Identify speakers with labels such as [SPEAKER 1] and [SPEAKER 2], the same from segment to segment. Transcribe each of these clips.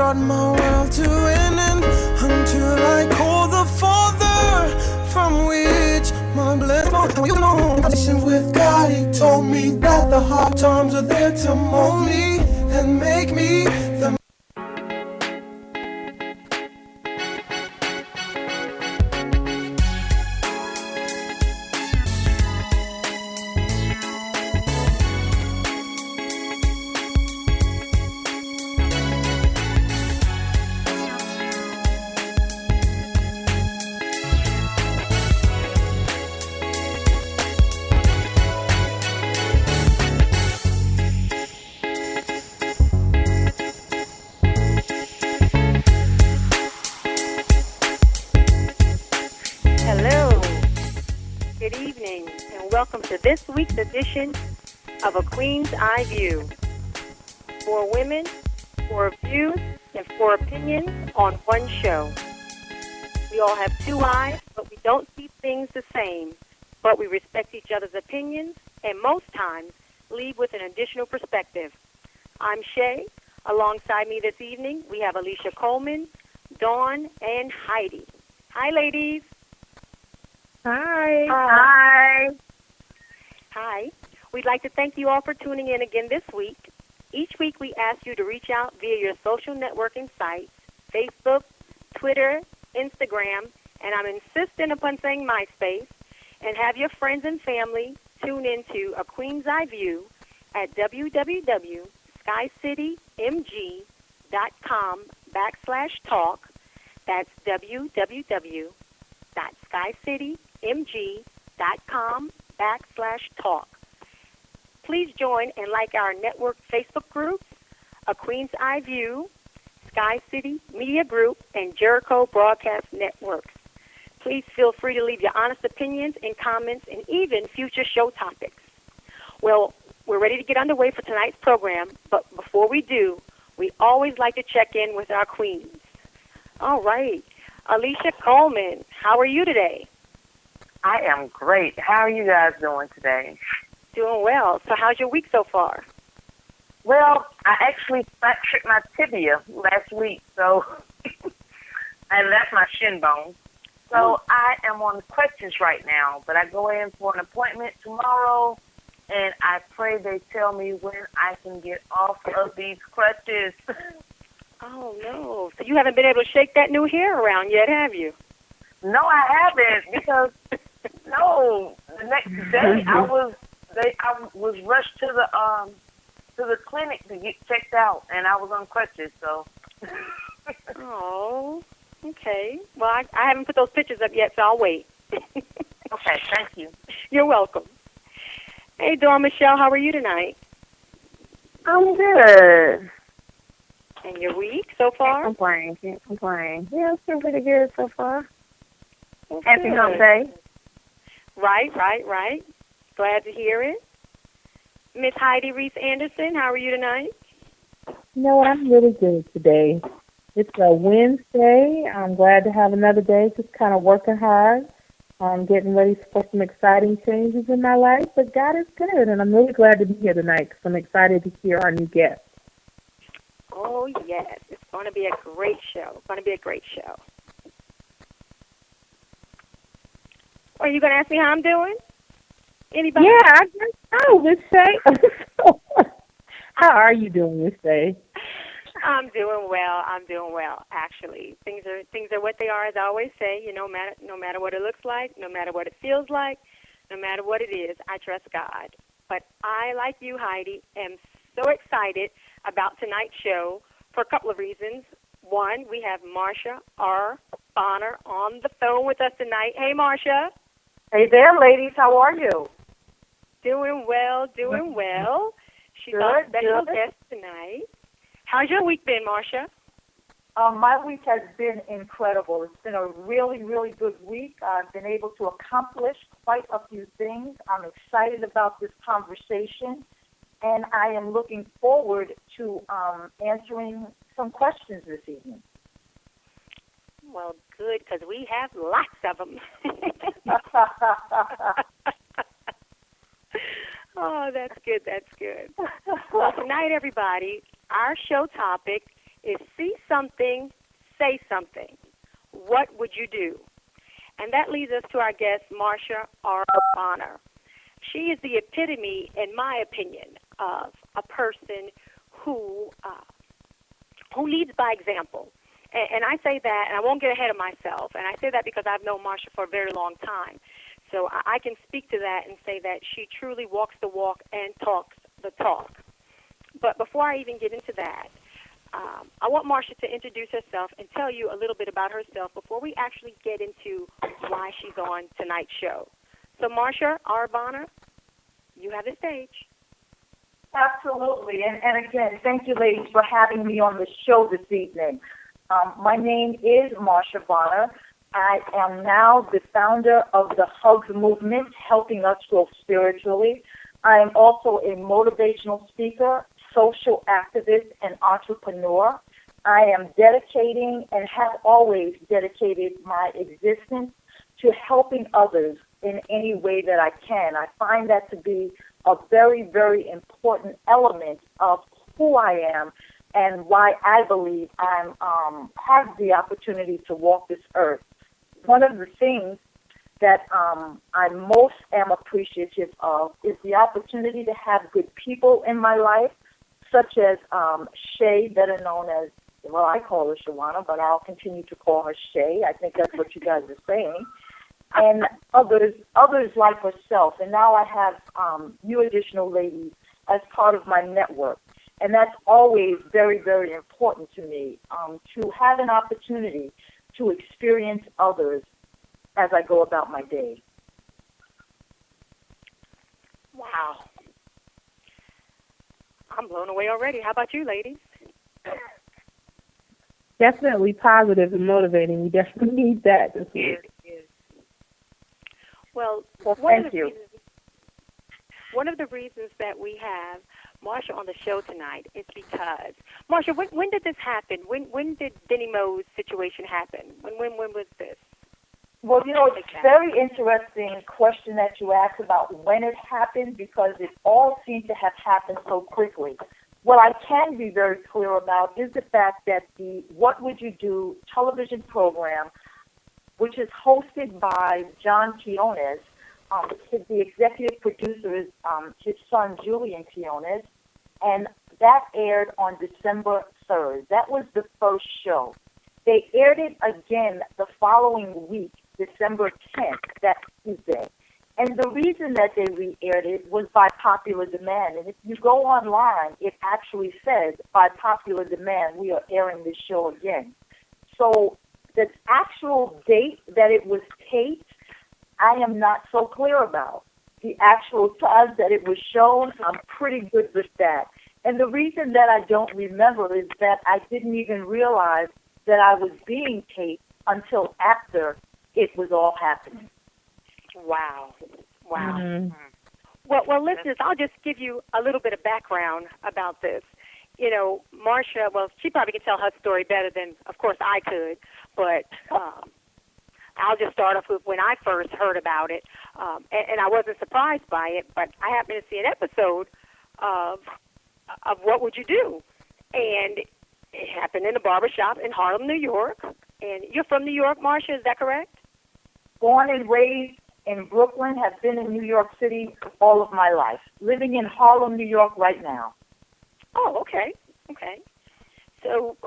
[SPEAKER 1] brought my world to an end until I called the Father from which my blessing. You know, with God, He told me that the hard times are there to mold me and make me the.
[SPEAKER 2] Welcome to this week's edition of A Queen's Eye View. 4 women, 4 views, and 4 opinions on one show. We all have 2 eyes, but we don't see things the same. But we respect each other's opinions, and most times leave with an additional perspective. I'm Shay. Alongside me this evening, we have Alicia Coleman, Dawn, and Heidi. Hi, ladies.
[SPEAKER 3] Hi.
[SPEAKER 2] Hi. Hi. We'd like to thank you all for tuning in again this week. Each week we ask you to reach out via your social networking sites, Facebook, Twitter, Instagram, and I'm insisting upon saying MySpace, and have your friends and family tune into A Queen's Eye View at www.skyscitymg.com/talk. That's www.skyscitymg.com/talk. Please join and like our network Facebook groups, A Queen's Eye View, Sky City Media Group, and Jericho Broadcast Networks. Please feel free to leave your honest opinions and comments and even future show topics. Well, we're ready to get underway for tonight's program, but before we do, we always like to check in with our queens. All right. Alicia Coleman, how are you today?
[SPEAKER 3] I am great. How are you guys doing today?
[SPEAKER 2] Doing well. So how's your week so far?
[SPEAKER 3] Well, I actually fractured my tibia last week, so and that's my shin bone. So I am on crutches right now, but I go in for an appointment tomorrow, and I pray they tell me when I can get off of these crutches.
[SPEAKER 2] Oh, no. So you haven't been able to shake that new hair around yet, have you?
[SPEAKER 3] No, I haven't, because, no, the next day I was rushed to the clinic to get checked out, and I was on crutches, so.
[SPEAKER 2] Oh, okay. Well, I haven't put those pictures up yet, so I'll wait.
[SPEAKER 3] Okay, thank you.
[SPEAKER 2] You're welcome. Hey, Dawn Michelle, how are you tonight?
[SPEAKER 4] I'm good.
[SPEAKER 2] And your week so far?
[SPEAKER 4] Can't complain. Yeah, it's been pretty good so far.
[SPEAKER 2] Well,
[SPEAKER 4] Happy
[SPEAKER 2] good.
[SPEAKER 4] hump day.
[SPEAKER 2] Right. Glad to hear it. Miss Heidi Reese Anderson, how are you tonight?
[SPEAKER 4] You know what? I'm really good today. It's a Wednesday. I'm glad to have another day, just kind of working hard. I'm getting ready for some exciting changes in my life, but God is good, and I'm really glad to be here tonight because I'm excited to hear our new guest.
[SPEAKER 2] Oh, yes. It's going to be a great show. Are you going to ask me how I'm doing? Anybody?
[SPEAKER 4] Yeah, I guess so, Miss Shay. How are you doing, Miss Shay?
[SPEAKER 2] I'm doing well, actually. Things are what they are, as I always say. No matter what it looks like, no matter what it feels like, no matter what it is, I trust God. But I, like you, Heidi, am so excited about tonight's show for a couple of reasons. One, we have Marsha R. Bonner on the phone with us tonight. Hey, Marsha.
[SPEAKER 5] Hey there, ladies. How are you?
[SPEAKER 2] Doing well. She's our special guest tonight. How's your week been, Marsha?
[SPEAKER 5] My week has been incredible. It's been a really, really good week. I've been able to accomplish quite a few things. I'm excited about this conversation, and I am looking forward to answering some questions this evening.
[SPEAKER 2] Well, good, because we have lots of them. Oh, that's good. Well, tonight, everybody, our show topic is see something, say something. What would you do? And that leads us to our guest, Marsha R. She is the epitome, in my opinion, of a person who leads by example. And I say that, and I won't get ahead of myself, and I say that because I've known Marsha for a very long time. So I can speak to that and say that she truly walks the walk and talks the talk. But before I even get into that, I want Marsha to introduce herself and tell you a little bit about herself before we actually get into why she's on tonight's show. So Marsha R. Bonner, you have the stage.
[SPEAKER 5] Absolutely. And again, thank you, ladies, for having me on the show this evening. My name is Marsha Bonner. I am now the founder of the Hugs Movement, helping us grow spiritually. I am also a motivational speaker, social activist, and entrepreneur. I am dedicating and have always dedicated my existence to helping others in any way that I can. I find that to be a very, very important element of who I am and why I believe I have the opportunity to walk this earth. One of the things that I most am appreciative of is the opportunity to have good people in my life, such as Shay, better known as, well, I call her Shawana, but I'll continue to call her Shay. I think that's what you guys are saying. And others like herself. And now I have you additional ladies as part of my network. And that's always very, very important to me, to have an opportunity to experience others as I go about my day.
[SPEAKER 2] Wow. I'm blown away already. How about you, ladies?
[SPEAKER 4] Definitely positive and motivating. We definitely need that this week.
[SPEAKER 2] Well,
[SPEAKER 5] thank you.
[SPEAKER 2] One of the reasons that we have Marsha on the show tonight is because, Marsha, when did this happen? When did Denny Moe's situation happen? When was this?
[SPEAKER 5] Well, it's a very interesting question that you asked about when it happened, because it all seemed to have happened so quickly. What I can be very clear about is the fact that the What Would You Do television program, which is hosted by John Quiones, the executive producer is his son, Julian Quiones, and that aired on December 3rd. That was the first show. They aired it again the following week, December 10th, that Tuesday. And the reason that they re-aired it was by popular demand. And if you go online, it actually says, by popular demand, we are airing this show again. So the actual date that it was taped, I am not so clear about. The actual time that it was shown, I'm pretty good with that. And the reason that I don't remember is that I didn't even realize that I was being taped until after it was all happening.
[SPEAKER 2] Wow.
[SPEAKER 4] Mm-hmm.
[SPEAKER 2] Well, listeners, I'll just give you a little bit of background about this. Marsha, well, she probably could tell her story better than, of course, I could, but I'll just start off with when I first heard about it, and I wasn't surprised by it, but I happened to see an episode of What Would You Do? And it happened in a barbershop in Harlem, New York. And you're from New York, Marsha, is that correct?
[SPEAKER 5] Born and raised in Brooklyn, have been in New York City all of my life. Living in Harlem, New York right now.
[SPEAKER 2] Oh, okay. So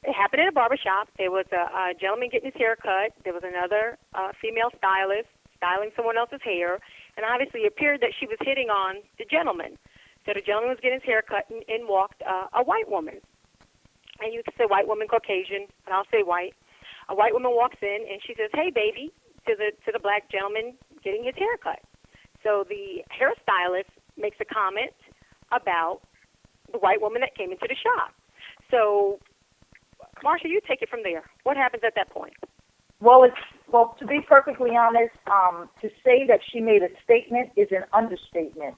[SPEAKER 2] it happened in a barbershop. There was a gentleman getting his hair cut. There was another female stylist styling someone else's hair. And obviously it appeared that she was hitting on the gentleman. So the gentleman was getting his hair cut, and in walked a white woman. And you can say white woman, Caucasian, but I'll say white. A white woman walks in, and she says, "Hey, baby," to the black gentleman getting his hair cut. So the hairstylist makes a comment about the white woman that came into the shop. So, Marsha, you take it from there. What happens at that point?
[SPEAKER 5] Well, to be perfectly honest, to say that she made a statement is an understatement.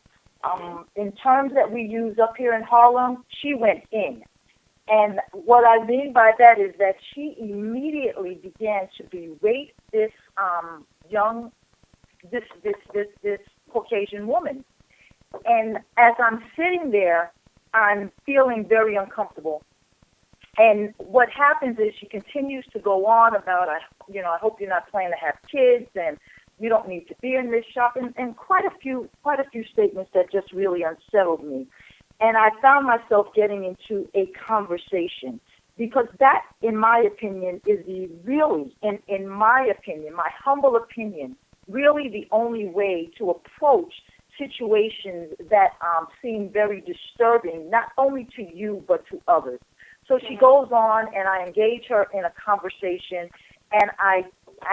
[SPEAKER 5] In terms that we use up here in Harlem, she went in. And what I mean by that is that she immediately began to berate this this Caucasian woman. And as I'm sitting there, I'm feeling very uncomfortable. And what happens is she continues to go on about, I hope you're not planning to have kids, and you don't need to be in this shop, and quite a few statements that just really unsettled me. And I found myself getting into a conversation, because that, in my opinion, is in my opinion, my humble opinion, really the only way to approach situations that seem very disturbing, not only to you but to others. So she goes on, and I engage her in a conversation, and I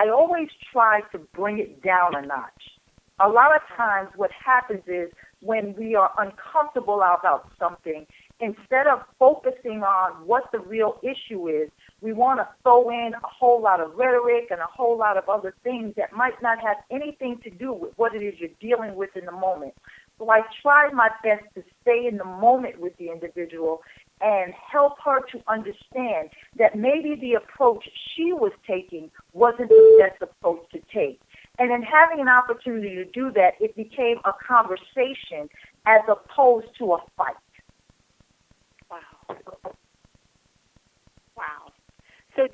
[SPEAKER 5] always try to bring it down a notch. A lot of times what happens is when we are uncomfortable about something, instead of focusing on what the real issue is, we want to throw in a whole lot of rhetoric and a whole lot of other things that might not have anything to do with what it is you're dealing with in the moment. So I try my best to stay in the moment with the individual and help her to understand that maybe the approach she was taking wasn't the best approach to take. And in having an opportunity to do that, it became a conversation as opposed to a fight.
[SPEAKER 2] Wow. Wow. So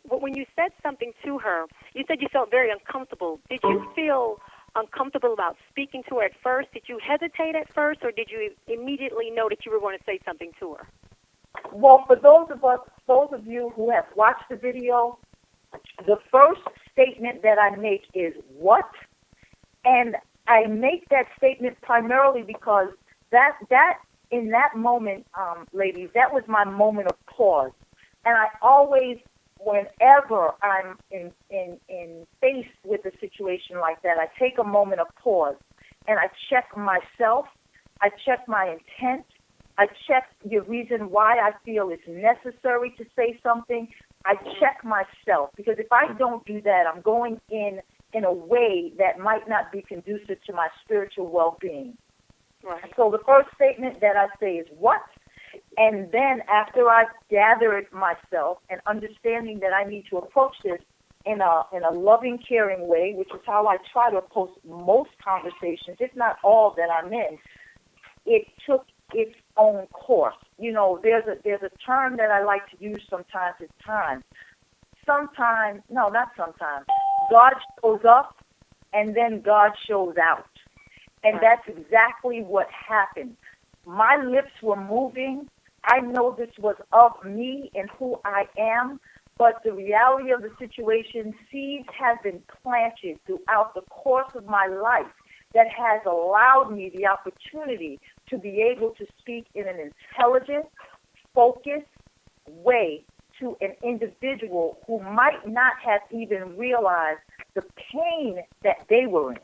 [SPEAKER 2] when you said something to her, you said you felt very uncomfortable. Did you feel uncomfortable about speaking to her at first? Did you hesitate at first, or did you immediately know that you were going to say something to her?
[SPEAKER 5] Well, for those of you who have watched the video, the first statement that I make is what? And I make that statement primarily because that in that moment, ladies, that was my moment of pause. And I always, whenever I'm in faced with a situation like that, I take a moment of pause and I check myself, I check my intent, I check the reason why I feel it's necessary to say something. I check myself, because if I don't do that, I'm going in a way that might not be conducive to my spiritual well-being.
[SPEAKER 2] Right.
[SPEAKER 5] So the first statement that I say is what? And then after I've gathered myself and understanding that I need to approach this in a loving, caring way, which is how I try to approach most conversations, if not all that I'm in, it took its own course. You know, there's a term that I like to use sometimes. It's time. Sometimes, no, not sometimes. God shows up, and then God shows out. And that's exactly what happened. My lips were moving. I know this was of me and who I am, but the reality of the situation, seeds have been planted throughout the course of my life that has allowed me the opportunity to be able to speak in an intelligent, focused way to an individual who might not have even realized the pain that they were in.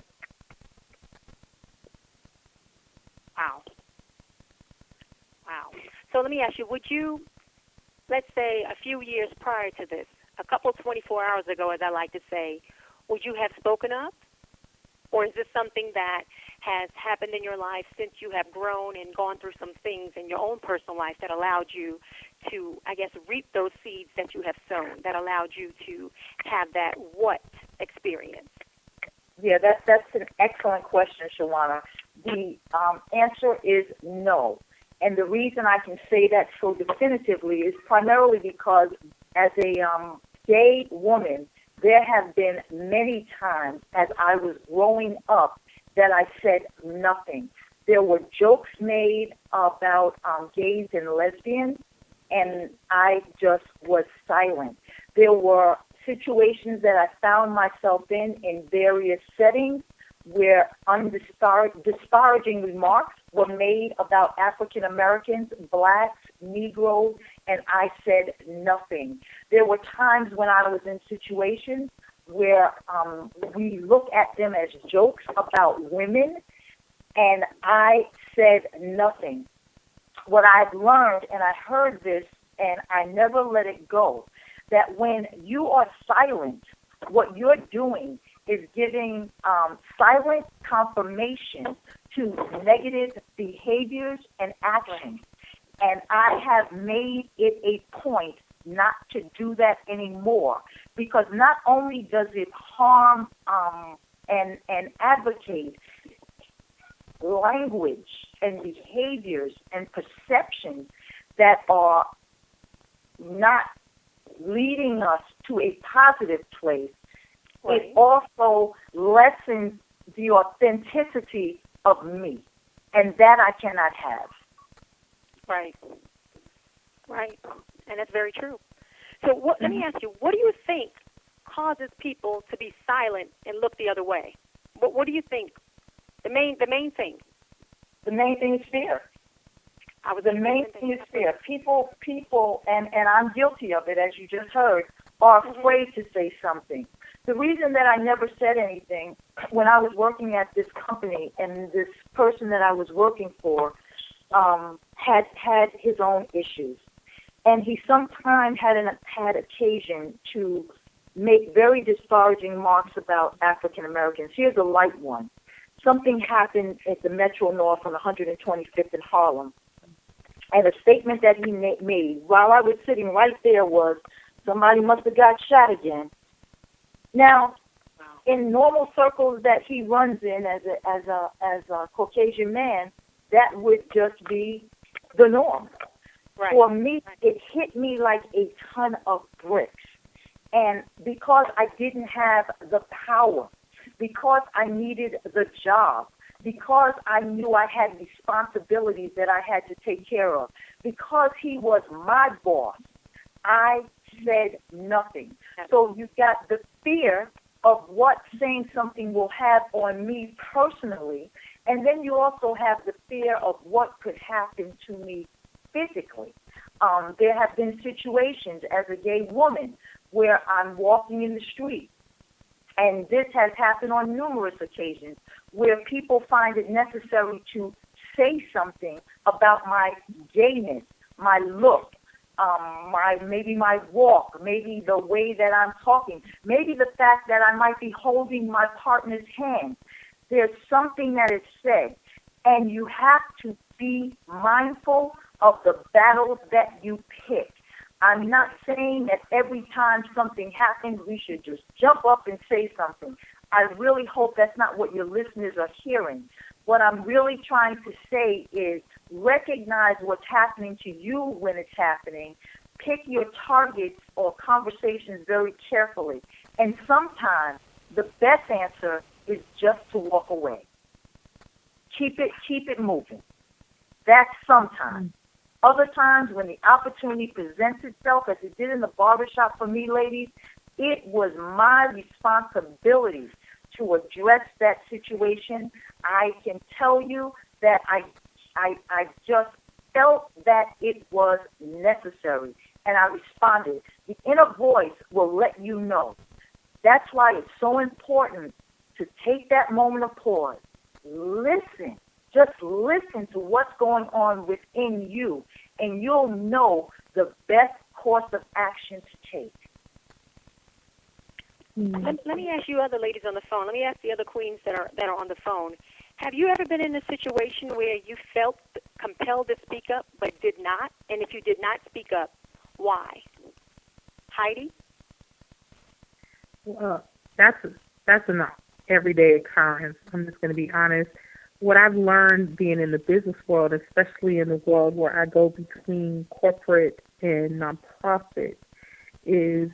[SPEAKER 2] Wow. Wow. So let me ask you, would you, let's say a few years prior to this, a couple 24 hours ago, as I like to say, would you have spoken up? Or is this something that has happened in your life since you have grown and gone through some things in your own personal life that allowed you to, I guess, reap those seeds that you have sown, that allowed you to have that what experience?
[SPEAKER 5] Yeah, that's an excellent question, Shawana. The answer is no. And the reason I can say that so definitively is primarily because as a gay woman, there have been many times as I was growing up that I said nothing. There were jokes made about gays and lesbians, and I just was silent. There were situations that I found myself in various settings where disparaging remarks were made about African Americans, blacks, Negroes, and I said nothing. There were times when I was in situations where we look at them as jokes about women, and I said nothing. What I've learned, and I heard this, and I never let it go, that when you are silent, what you're doing is giving silent confirmation to negative behaviors and actions. And I have made it a point not to do that anymore, because not only does it harm and advocate language and behaviors and perceptions that are not leading us to a positive place,
[SPEAKER 2] Right.
[SPEAKER 5] it also lessens the authenticity of me, and that I cannot have.
[SPEAKER 2] Right. Right. And that's very true. So let me ask you, what do you think causes people to be silent and look the other way? What do you think? The main thing.
[SPEAKER 5] The main thing is fear. The main thing is fear. People, and I'm guilty of it, as you just heard, are afraid to say something. The reason that I never said anything when I was working at this company, and this person that I was working for had his own issues, and he sometimes had occasion to make very disparaging remarks about African Americans. Here's a light one. Something happened at the Metro North on 125th in Harlem, and a statement that he made while I was sitting right there was, somebody must have got shot again. Now, in normal circles that he runs in as a Caucasian man, that would just be the norm.
[SPEAKER 2] Right.
[SPEAKER 5] For me, it hit me like a ton of bricks. And because I didn't have the power, because I needed the job, because I knew I had responsibilities that I had to take care of, because he was my boss, I said nothing. So you got the fear of what saying something will have on me personally, and then you also have the fear of what could happen to me physically. There have been situations as a gay woman where I'm walking in the street, and this has happened on numerous occasions, where people find it necessary to say something about my gayness, my look, maybe my walk, maybe the way that I'm talking, maybe the fact that I might be holding my partner's hand. There's something that is said, and you have to be mindful of the battles that you pick. I'm not saying that every time something happens, we should just jump up and say something. I really hope that's not what your listeners are hearing. What I'm really trying to say is recognize what's happening to you when it's happening. Pick your targets or conversations very carefully. And sometimes the best answer is just to walk away. Keep it moving. That's sometimes. Other times when the opportunity presents itself, as it did in the barbershop for me, ladies, it was my responsibility to address that situation. I can tell you that I just felt that it was necessary, and I responded. The inner voice will let you know. That's why it's so important to take that moment of pause. Listen. Just listen to what's going on within you, and you'll know the best course of action to take.
[SPEAKER 2] Let me ask you other ladies on the phone. Let me ask the other queens that are on the phone. Have you ever been in a situation where you felt compelled to speak up but did not? And if you did not speak up, why? Heidi?
[SPEAKER 4] Well, that's an everyday occurrence. I'm just going to be honest. What I've learned being in the business world, especially in the world where I go between corporate and nonprofit, is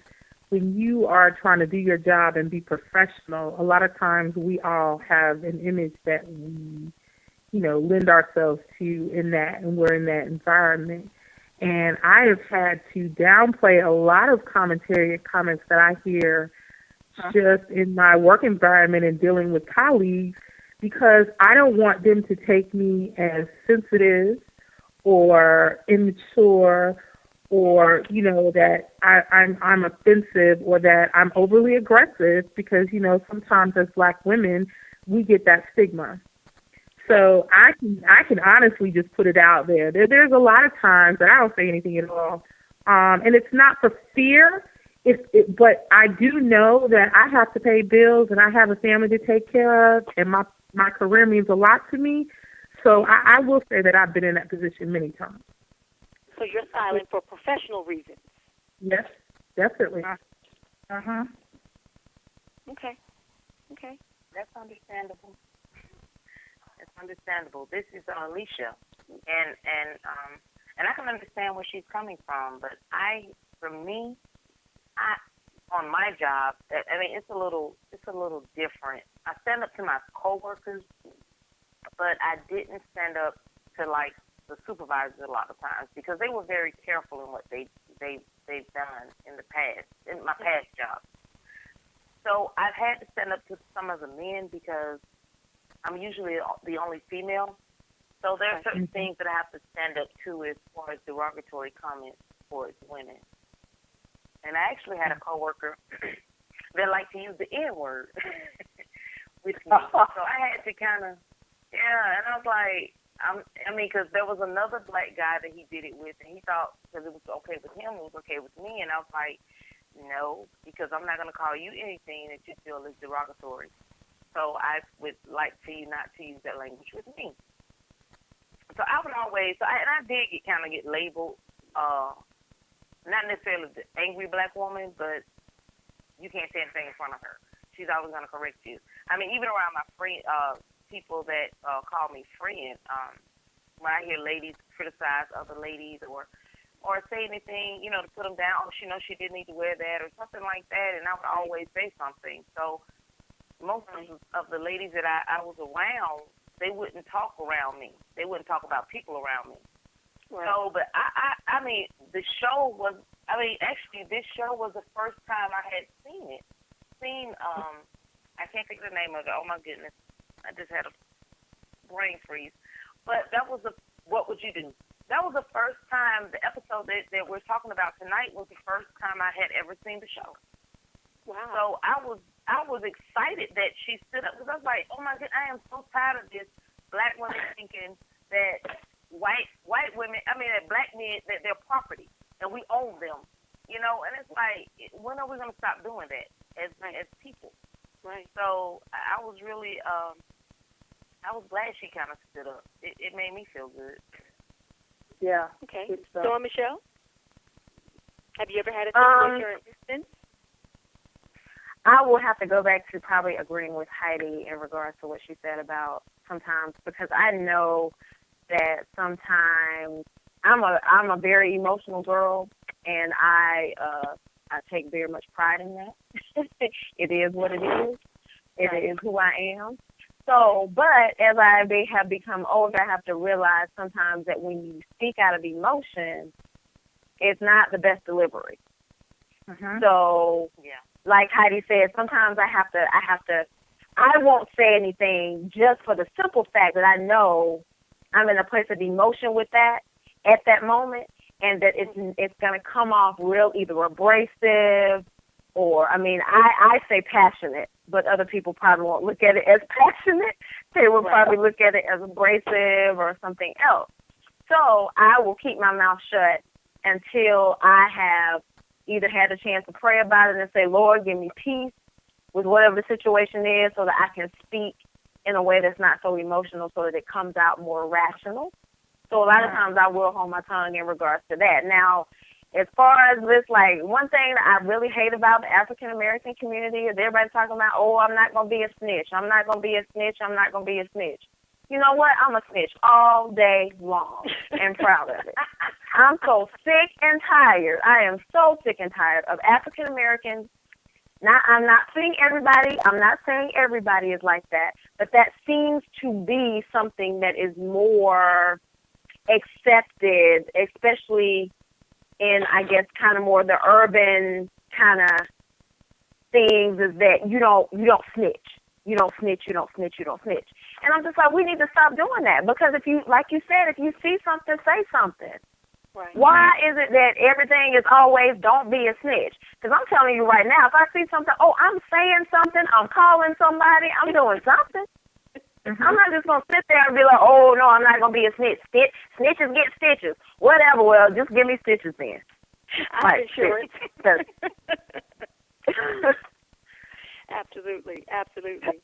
[SPEAKER 4] when you are trying to do your job and be professional, a lot of times we all have an image that we, lend ourselves to in that, and we're in that environment. And I have had to downplay a lot of comments that I hear just in my work environment and dealing with colleagues, because I don't want them to take me as sensitive or immature, or that I'm offensive, or that I'm overly aggressive, because sometimes as Black women we get that stigma. So I can honestly just put it out there. There's a lot of times that I don't say anything at all, and it's not for fear. But I do know that I have to pay bills, and I have a family to take care of, and my career means a lot to me. So I will say that I've been in that position many times.
[SPEAKER 2] So you're silent for professional reasons?
[SPEAKER 4] Yes, definitely.
[SPEAKER 5] Uh-huh.
[SPEAKER 2] Okay.
[SPEAKER 3] That's understandable. That's understandable. This is Alicia, and I can understand where she's coming from, but I for me, on my job, I mean, it's a little different. I stand up to my coworkers, but I didn't stand up to like the supervisors a lot of times because they were very careful in what they've done in the past, in my past job. So I've had to stand up to some of the men because I'm usually the only female. So there are certain things that I have to stand up to as far as derogatory comments towards women. And I actually had a coworker that liked to use the N-word with me. So I had to kind of, and I was like, I mean, because there was another black guy that he did it with, and he thought because it was okay with him, it was okay with me. And I was like, no, because I'm not going to call you anything that you feel is derogatory. So I would like for you not to use that language with me. So I would always, and I did get labeled, not necessarily the angry black woman, but you can't say anything in front of her. She's always going to correct you. I mean, even around my friend, people that call me friend, when I hear ladies criticize other ladies or say anything, you know, to put them down, oh, she didn't need to wear that or something like that, and I would always say something. So most of the ladies that I was around, they wouldn't talk around me. They wouldn't talk about people around me. Right. So, but I mean, the show was, actually, this show was the first time I had seen it. I can't think of the name of it. Oh, my goodness. I just had a brain freeze. But that was What Would You Do? That was the first time, the episode that we're talking about tonight was the first time I had ever seen the show. Wow. So I was excited that she stood up because I was like, oh, my goodness, I am so tired of this black women thinking that white women, that black men, that they're property and we own them, you know. And it's like, when are we going to stop doing that as people? Right. So I was really, I was glad she kind of stood up. It made me feel good.
[SPEAKER 2] Yeah. Okay. So, Michelle, have you ever had a situation instance?
[SPEAKER 6] I will have to go back to probably agreeing with Heidi in regards to what she said about sometimes, because I know that sometimes I'm a very emotional girl, and I take very much pride in that. It is what it is. It is who I am. So, but as I have become older, I have to realize sometimes that when you speak out of emotion, it's not the best delivery. Mm-hmm. So, like Heidi said, sometimes I won't say anything just for the simple fact that I know I'm in a place of emotion with that at that moment, and that it's going to come off real either abrasive or, I say passionate, but other people probably won't look at it as passionate. They will probably look at it as abrasive or something else. So I will keep my mouth shut until I have either had a chance to pray about it and say, Lord, give me peace with whatever the situation is so that I can speak in a way that's not so emotional so that it comes out more rational. So a lot of times I will hold my tongue in regards to that. Now, as far as this, like, one thing that I really hate about the African-American community is everybody talking about, oh, I'm not going to be a snitch. I'm not going to be a snitch. I'm not going to be a snitch. You know what? I'm a snitch all day long and proud of it. I'm so sick and tired. I am so sick and tired of African-Americans. Now, I'm not saying everybody is like that, but that seems to be something that is more accepted, especially in, I guess, kind of more the urban kind of things, is that you don't snitch. You don't snitch. And I'm just like, we need to stop doing that, because if you, like you said, if you see something, say something. Right. Why is it that everything is always don't be a snitch? Because I'm telling you right now, if I see something, I'm saying something, I'm calling somebody, I'm doing something. Mm-hmm. I'm not just going to sit there and be like, oh, no, I'm not going to be a snitch. Snitches get stitches. Whatever, well, just give me stitches then.
[SPEAKER 2] I'm sure. Absolutely. Absolutely.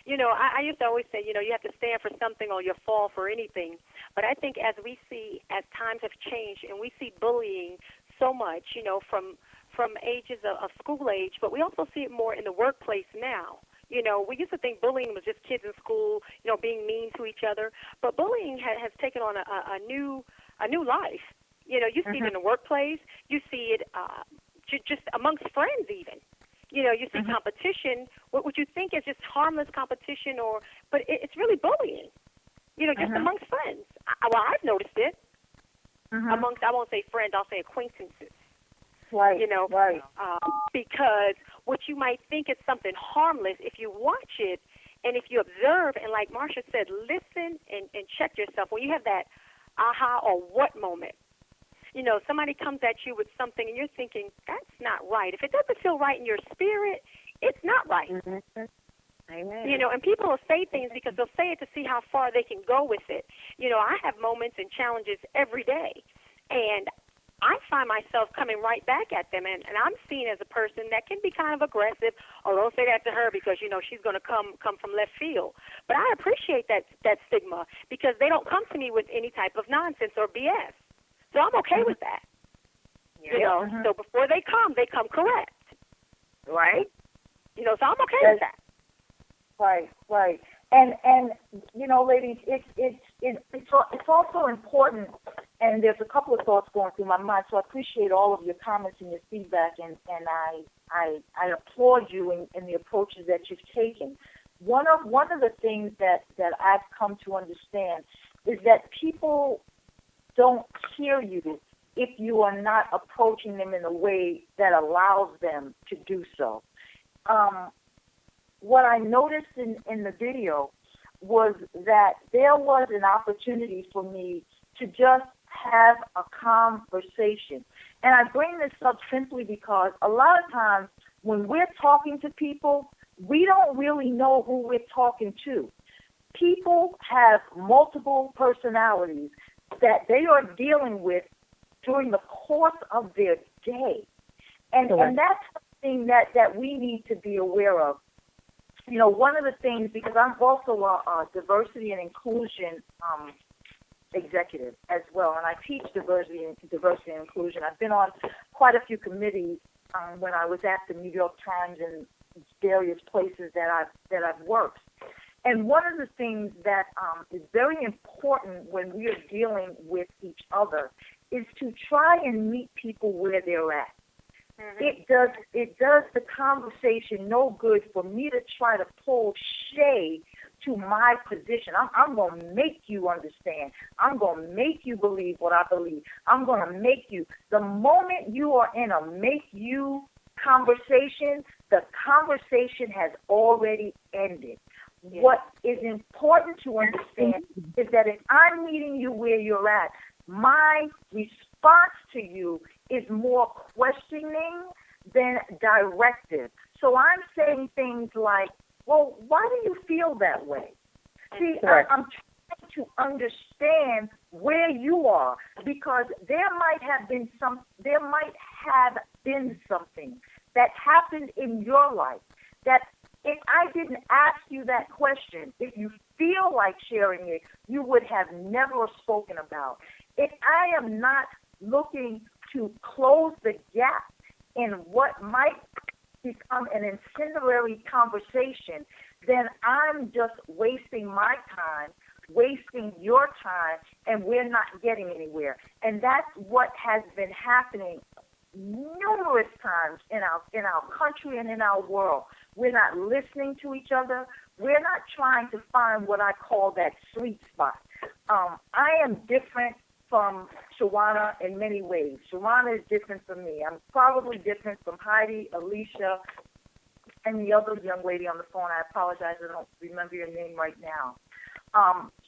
[SPEAKER 2] You know, I used to always say, you have to stand for something or you'll fall for anything. But I think as times have changed and we see bullying so much, from ages of school age, but we also see it more in the workplace now. We used to think bullying was just kids in school, being mean to each other. But bullying has taken on a new life. You know, you see it in the workplace. You see it just amongst friends even. You know, you see competition, what you think is just harmless competition, but it's really bullying. You know, just amongst friends. Well, I've noticed it amongst, I won't say friends, I'll say acquaintances.
[SPEAKER 5] Right.
[SPEAKER 2] You know,
[SPEAKER 5] right.
[SPEAKER 2] Because what you might think is something harmless, if you watch it and if you observe, and like Marsha said, listen and check yourself. When you have that aha or what moment, you know, somebody comes at you with something and you're thinking, that's not right. If it doesn't feel right in your spirit, it's not right.
[SPEAKER 6] Amen.
[SPEAKER 2] You know, and people will say things because they'll say it to see how far they can go with it. You know, I have moments and challenges every day, and I find myself coming right back at them, and I'm seen as a person that can be kind of aggressive. Oh, don't say that to her because, you know, she's going to come from left field. But I appreciate that stigma because they don't come to me with any type of nonsense or BS. So I'm okay with that. You know, so before they come correct.
[SPEAKER 3] Right?
[SPEAKER 2] You know, so I'm okay with that.
[SPEAKER 5] Right, right. And you know, ladies, it's also important, and there's a couple of thoughts going through my mind, so I appreciate all of your comments and your feedback, and I applaud you in the approaches that you've taken. One of the things that I've come to understand is that people don't hear you if you are not approaching them in a way that allows them to do so. What I noticed in the video was that there was an opportunity for me to just have a conversation. And I bring this up simply because a lot of times when we're talking to people, we don't really know who we're talking to. People have multiple personalities that they are dealing with during the course of their day. And that's something that we need to be aware of. You know, one of the things, because I'm also a diversity and inclusion executive as well, and I teach diversity and inclusion. I've been on quite a few committees when I was at the New York Times and various places that I've worked. And one of the things that is very important when we are dealing with each other is to try and meet people where they're at. It does the conversation no good for me to try to pull shade to my position. I'm going to make you understand. I'm going to make you believe what I believe. I'm going to make you. The moment you are in a make you conversation, the conversation has already ended. What is important to understand is that if I'm meeting you where you're at, my response to you is more questioning than directive. So I'm saying things like, well, why do you feel that way? See, I'm trying to understand where you are, because there might have been something that happened in your life that if I didn't ask you that question, if you feel like sharing it, you would have never spoken about. If I am not looking to close the gap in what might become an incendiary conversation, then I'm just wasting my time, wasting your time, and we're not getting anywhere. And that's what has been happening numerous times in our country and in our world. We're not listening to each other. We're not trying to find what I call that sweet spot. I am different from Shawana in many ways. Shawana is different from me. I'm probably different from Heidi, Alicia, and the other young lady on the phone. I apologize, I don't remember your name right now.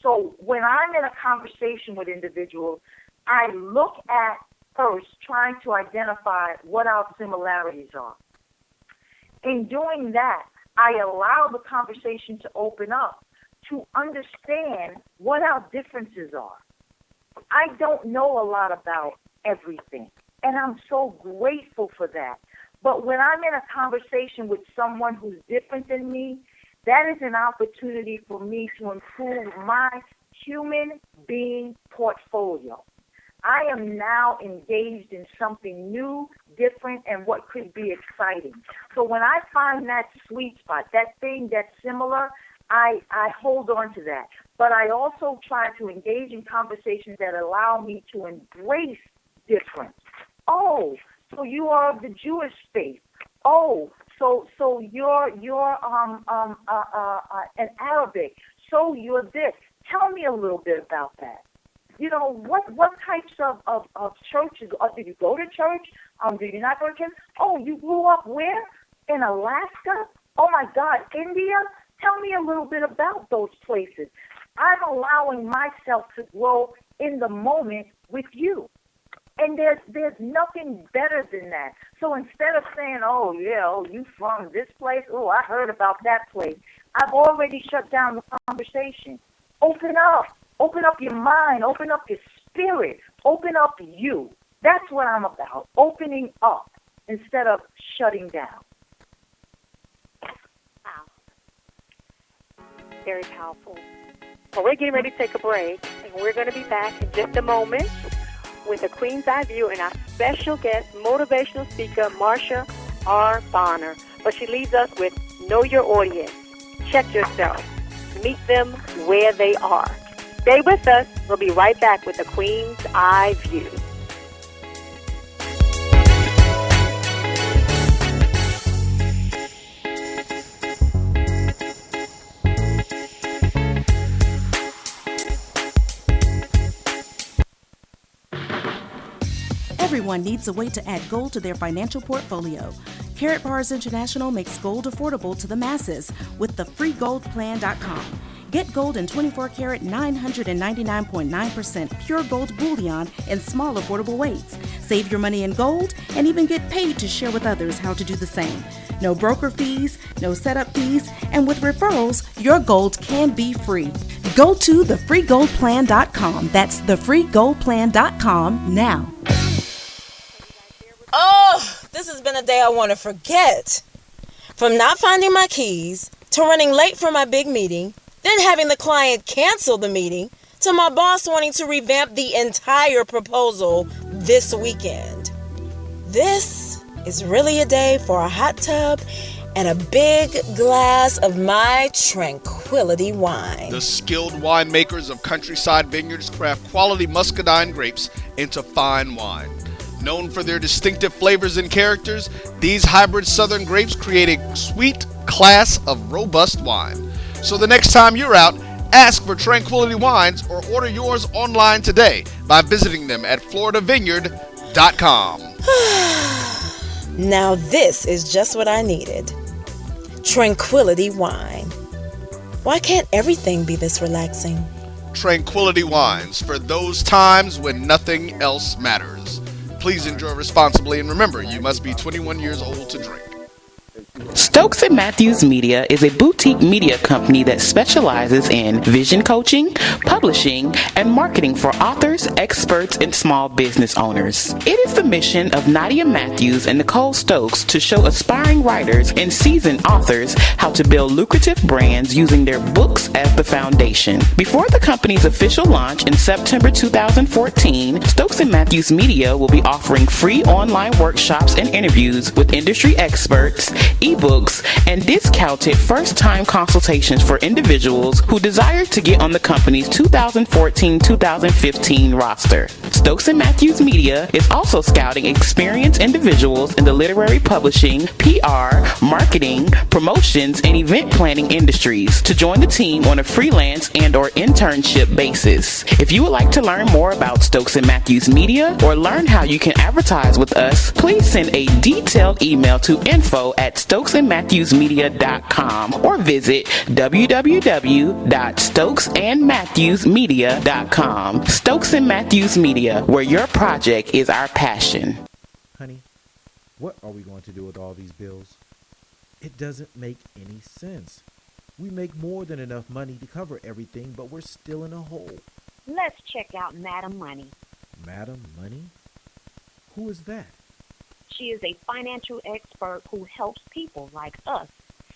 [SPEAKER 5] So when I'm in a conversation with individuals, I look at first trying to identify what our similarities are. In doing that, I allow the conversation to open up to understand what our differences are. I don't know a lot about everything, and I'm so grateful for that. But when I'm in a conversation with someone who's different than me, that is an opportunity for me to improve my human being portfolio. I am now engaged in something new, different, and what could be exciting. So when I find that sweet spot, that thing that's similar, I hold on to that. But I also try to engage in conversations that allow me to embrace different. Oh, so you are of the Jewish faith. Oh, so you're an Arabic. So you're this. Tell me a little bit about that. You know, what types of churches? Do you go to church? Do you not go to church? Oh, you grew up where? In Alaska? Oh my God, India? Tell me a little bit about those places. I'm allowing myself to grow in the moment with you. And there's nothing better than that. So instead of saying, oh, yeah, oh, you from this place? Oh, I heard about that place. I've already shut down the conversation. Open up. Open up your mind. Open up your spirit. Open up you. That's what I'm about, opening up instead of shutting down.
[SPEAKER 2] Wow. Very powerful. Well, we're getting ready to take a break, and we're going to be back in just a moment with a Queen's Eye View and our special guest, motivational speaker, Marsha R. Bonner. But she leaves us with know your audience. Check yourself. Meet them where they are. Stay with us. We'll be right back with the Queen's Eye View.
[SPEAKER 7] Everyone needs a way to add gold to their financial portfolio. Carrot Bars International makes gold affordable to the masses with the freegoldplan.com. Get gold in 24-karat 999.9% pure gold bullion in small affordable weights. Save your money in gold and even get paid to share with others how to do the same. No broker fees, no setup fees, and with referrals, your gold can be free. Go to thefreegoldplan.com. That's thefreegoldplan.com now.
[SPEAKER 8] Oh, this has been a day I want to forget. From not finding my keys, to running late for my big meeting, then having the client cancel the meeting, to my boss wanting to revamp the entire proposal this weekend. This is really a day for a hot tub and a big glass of my tranquility wine.
[SPEAKER 9] The skilled winemakers of Countryside Vineyards craft quality muscadine grapes into fine wine. Known for their distinctive flavors and characters, these hybrid southern grapes create a sweet class of robust wine. So the next time you're out, ask for Tranquility Wines or order yours online today by visiting them at floridavineyard.com.
[SPEAKER 8] Now this is just what I needed. Tranquility Wine. Why can't everything be this relaxing?
[SPEAKER 9] Tranquility Wines, for those times when nothing else matters. Please enjoy responsibly, and remember, you must be 21 years old to drink.
[SPEAKER 10] Stokes and Matthews Media is a boutique media company that specializes in vision coaching, publishing, and marketing for authors, experts, and small business owners. It is the mission of Nadia Matthews and Nicole Stokes to show aspiring writers and seasoned authors how to build lucrative brands using their books as the foundation. Before the company's official launch in September 2014, Stokes and Matthews Media will be offering free online workshops and interviews with industry experts, ebooks, and discounted first-time consultations for individuals who desire to get on the company's 2014-2015 roster. Stokes and Matthews Media is also scouting experienced individuals in the literary publishing, PR, marketing, promotions, and event planning industries to join the team on a freelance and/or internship basis. If you would like to learn more about Stokes and Matthews Media or learn how you can advertise with us, please send a detailed email to info@stokesandmatthewsmedia.com or visit www.stokesandmatthewsmedia.com. Stokes and Matthews Media, where your project is our passion.
[SPEAKER 11] Honey, what are we going to do with all these bills? It doesn't make any sense. We make more than enough money to cover everything, but we're still in a hole.
[SPEAKER 12] Let's check out Madam Money.
[SPEAKER 11] Madam Money? Who is that?
[SPEAKER 12] She is a financial expert who helps people like us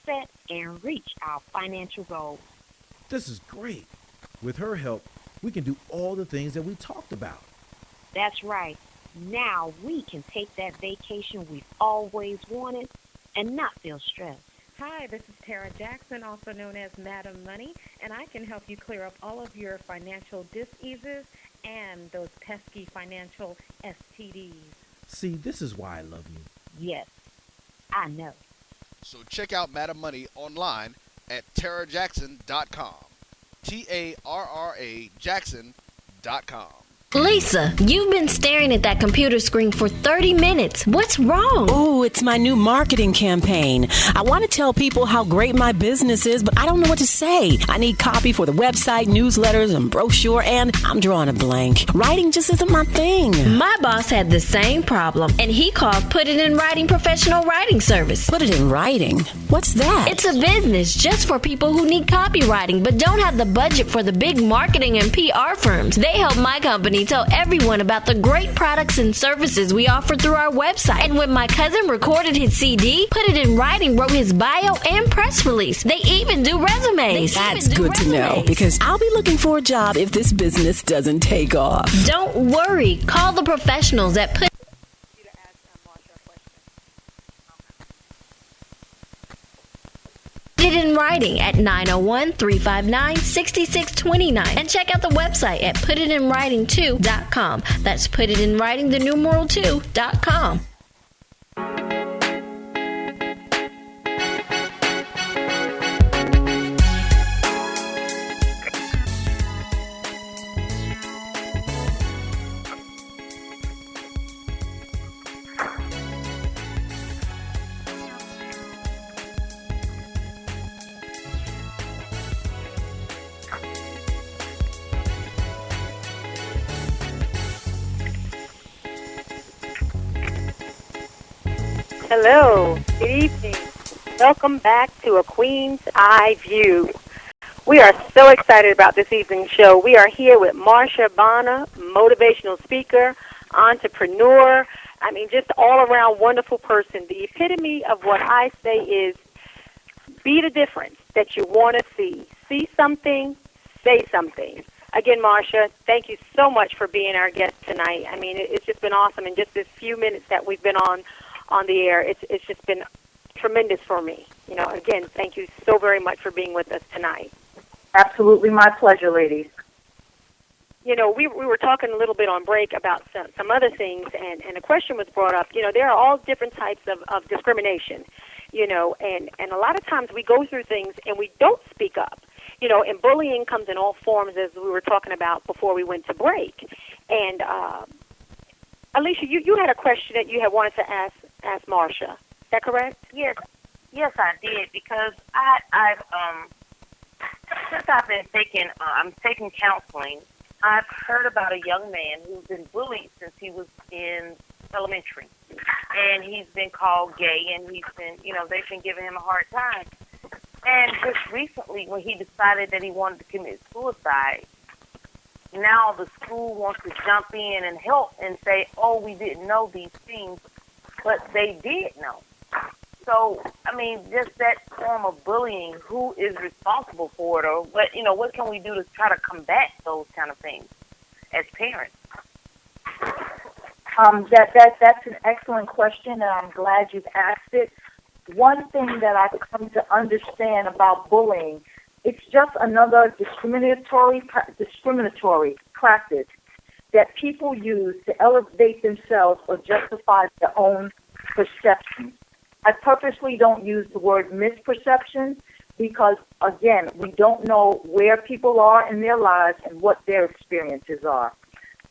[SPEAKER 12] set and reach our financial goals.
[SPEAKER 11] This is great. With her help, we can do all the things that we talked about.
[SPEAKER 12] That's right. Now we can take that vacation we've always wanted and not feel stressed.
[SPEAKER 13] Hi, this is Tara Jackson, also known as Madam Money, and I can help you clear up all of your financial dis-eases and those pesky financial STDs.
[SPEAKER 11] See, this is why I love you.
[SPEAKER 12] Yes, I know.
[SPEAKER 9] So check out Madam Money online at tarajackson.com. TARRA Jackson.com.
[SPEAKER 14] Lisa, you've been staring at that computer screen for 30 minutes. What's wrong?
[SPEAKER 15] Oh, it's my new marketing campaign. I want to tell people how great my business is, but I don't know what to say. I need copy for the website, newsletters, and brochure, and I'm drawing a blank. Writing just isn't my thing.
[SPEAKER 14] My boss had the same problem, and he called Put It in Writing Professional Writing Service.
[SPEAKER 15] Put it in writing? What's that?
[SPEAKER 14] It's a business just for people who need copywriting, but don't have the budget for the big marketing and PR firms. They help my company tell everyone about the great products and services we offer through our website. And when my cousin recorded his CD, Put It in Writing wrote his bio and press release. They even do resumes.
[SPEAKER 15] That's good to know, because I'll be looking for a job if this business doesn't take off.
[SPEAKER 14] Don't worry. Call the professionals at Put It in Writing at 901-359-6629 and check out the website at putitinwriting2.com. That's Put It in Writing, the numeral 2.com.
[SPEAKER 2] Hello, good evening. Welcome back to A Queen's Eye View. We are so excited about this evening's show. We are here with Marsha R, motivational speaker, entrepreneur, just all-around wonderful person. The epitome of what I say is be the difference that you want to see. See something, say something. Again, Marsha, thank you so much for being our guest tonight. It's just been awesome in just this few minutes that we've been on the air. It's just been tremendous for me. Again, thank you so very much for being with us tonight.
[SPEAKER 5] Absolutely my pleasure, ladies.
[SPEAKER 2] We were talking a little bit on break about some other things, and a question was brought up. There are all different types of discrimination, and a lot of times we go through things and we don't speak up. And bullying comes in all forms, as we were talking about before we went to break. And Alicia, you had a question that you had wanted to ask Marsha. Is that correct?
[SPEAKER 3] Yes, I did, because I've since I've been I'm taking counseling. I've heard about a young man who's been bullied since he was in elementary, and he's been called gay, and he's been, they've been giving him a hard time. And just recently, when he decided that he wanted to commit suicide, now the school wants to jump in and help and say, oh, we didn't know these things, but they did know. So, just that form of bullying, who is responsible for it, or what can we do to try to combat those kind of things as parents?
[SPEAKER 5] That's an excellent question, and I'm glad you've asked it. One thing that I've come to understand about bullying, it's just another discriminatory practice that people use to elevate themselves or justify their own perceptions. I purposely don't use the word misperception because, again, we don't know where people are in their lives and what their experiences are.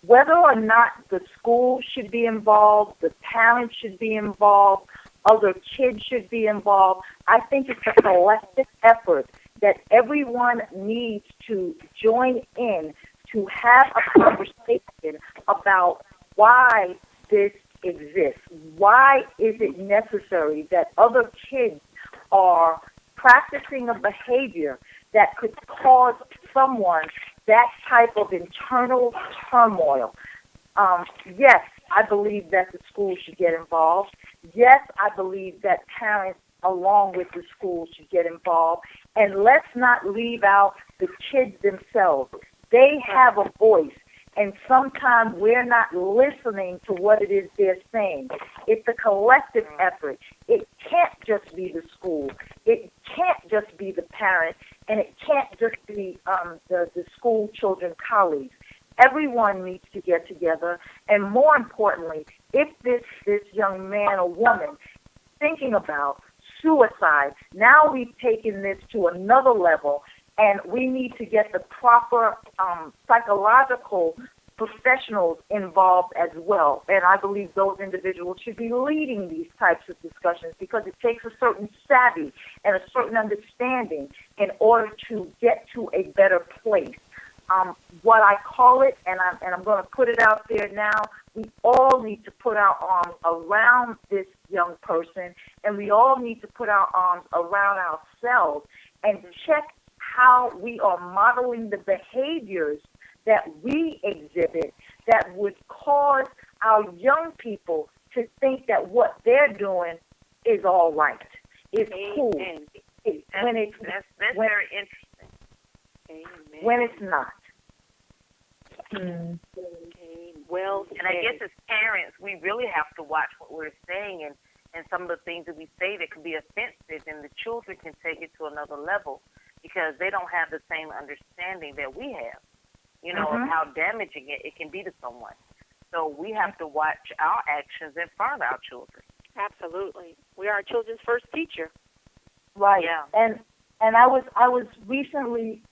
[SPEAKER 5] Whether or not the school should be involved, the parents should be involved, other kids should be involved, I think it's a collective effort that everyone needs to join in to have a conversation about why this exists. Why is it necessary that other kids are practicing a behavior that could cause someone that type of internal turmoil? Yes, I believe that the school should get involved. Yes, I believe that parents, along with the school, should get involved. And let's not leave out the kids themselves. They have a voice. And sometimes we're not listening to what it is they're saying. It's a collective effort. It can't just be the school. It can't just be the parent. And it can't just be the school children colleagues. Everyone needs to get together. And more importantly, if this young man or woman thinking about suicide, now we've taken this to another level, and we need to get the proper psychological professionals involved as well. And I believe those individuals should be leading these types of discussions, because it takes a certain savvy and a certain understanding in order to get to a better place. What I call it, and I'm going to put it out there now, we all need to put our arms around this young person, and we all need to put our arms around ourselves and check how we are modeling the behaviors that we exhibit that would cause our young people to think that what they're doing is all right, is cool.
[SPEAKER 3] That's very interesting. Amen.
[SPEAKER 5] When it's not.
[SPEAKER 3] Well, and I guess as parents, we really have to watch what we're saying and some of the things that we say that could be offensive, and the children can take it to another level because they don't have the same understanding that we have, of how damaging it can be to someone. So we have to watch our actions in front of our children.
[SPEAKER 2] Absolutely. We are our children's first teacher.
[SPEAKER 5] Right.
[SPEAKER 3] Yeah.
[SPEAKER 5] And I was recently,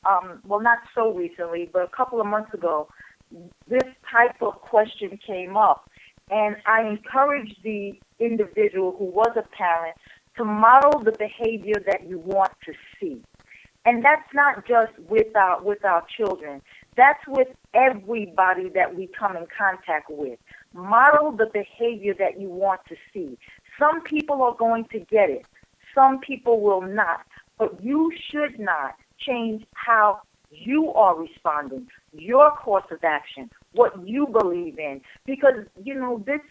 [SPEAKER 5] well, not so recently, but a couple of months ago, this type of question came up, and I encouraged the individual who was a parent to model the behavior that you want to see. And that's not just with our children. That's with everybody that we come in contact with. Model the behavior that you want to see. Some people are going to get it. Some people will not. But you should not change how you are responding, your course of action, what you believe in. Because,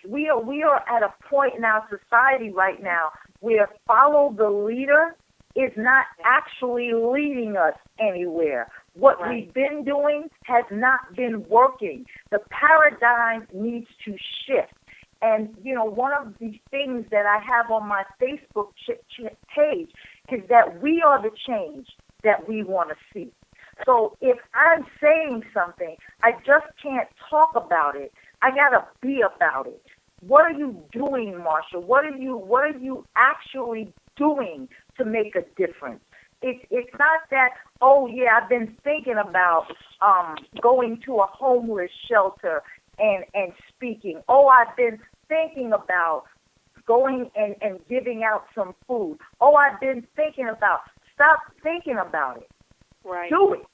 [SPEAKER 5] we are at a point in our society right now where follow the leader is not actually leading us anywhere. What we've been doing has not been working. The paradigm needs to shift. And, one of the things that I have on my Facebook page is that we are the change that we want to see. So if I'm saying something, I just can't talk about it. I got to be about it. What are you doing, Marsha? What are you actually doing to make a difference? It's not that, oh, yeah, I've been thinking about going to a homeless shelter and speaking. Oh, I've been thinking about going and giving out some food. Oh, I've been thinking about. Stop thinking about it.
[SPEAKER 2] Right.
[SPEAKER 5] Do it.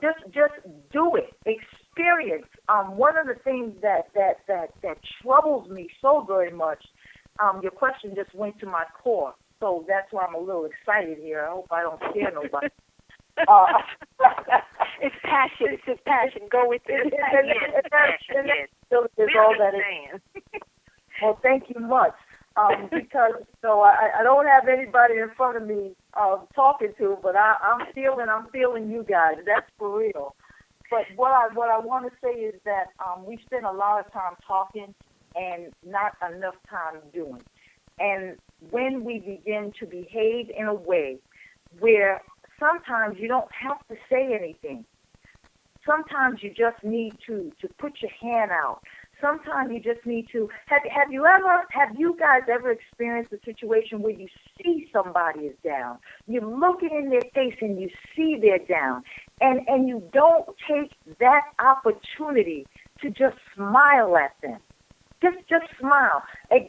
[SPEAKER 5] Just do it. Experience. One of the things that troubles me so very much, your question just went to my core. So that's why I'm a little excited here. I hope I don't scare nobody.
[SPEAKER 2] It's passion. It's just passion. Go with it.
[SPEAKER 3] Yes.
[SPEAKER 5] Is all that is. Well, thank you much. Because I don't have anybody in front of me talking to, but I'm feeling you guys. That's for real. But what I want to say is that we spend a lot of time talking and not enough time doing. And when we begin to behave in a way where sometimes you don't have to say anything, sometimes you just need to put your hand out. Sometimes you just need to. Have you guys ever experienced a situation where you see somebody is down? You're looking in their face and you see they're down, and you don't take that opportunity to just smile at them. Just smile. In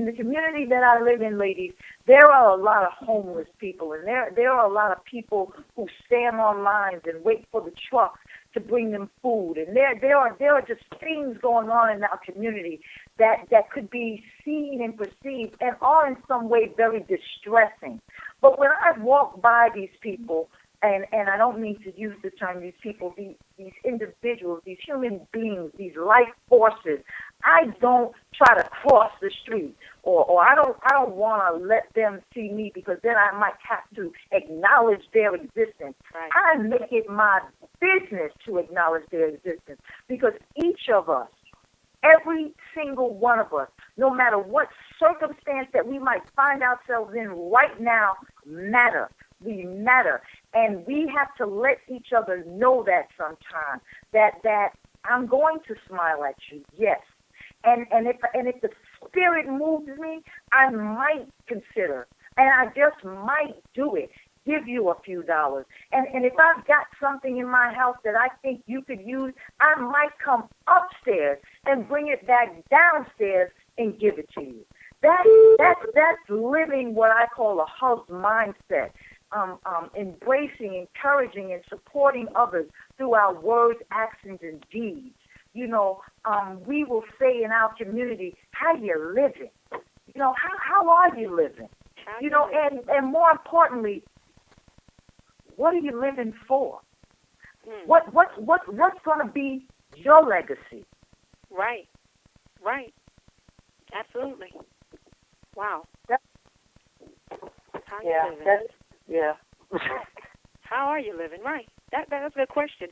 [SPEAKER 5] the community that I live in, ladies, there are a lot of homeless people, and there are a lot of people who stand on lines and wait for the trucks to bring them food, and there are just things going on in our community that could be seen and perceived and are in some way very distressing. But when I walk by these people, and I don't mean to use the term these people, these individuals, these human beings, these life forces, I don't try to cross the street, or I don't want to let them see me, because then I might have to acknowledge their existence.
[SPEAKER 2] Right.
[SPEAKER 5] I make it my business to acknowledge their existence, because each of us, every single one of us, no matter what circumstance that we might find ourselves in right now, matter. We matter. And we have to let each other know that sometime, that I'm going to smile at you, yes. And if the spirit moves me, I might consider, and I just might do it, give you a few dollars. And if I've got something in my house that I think you could use, I might come upstairs and bring it back downstairs and give it to you. That's living what I call a hub mindset. Embracing, encouraging, and supporting others through our words, actions, and deeds. You know, we will say in our community, how you living? You know, how are you living? You know, and more importantly, what are you living for? What's going to be your legacy?
[SPEAKER 2] Right. Absolutely. Wow. How you living?
[SPEAKER 5] Yeah.
[SPEAKER 2] How are you living? Right. That's a good question.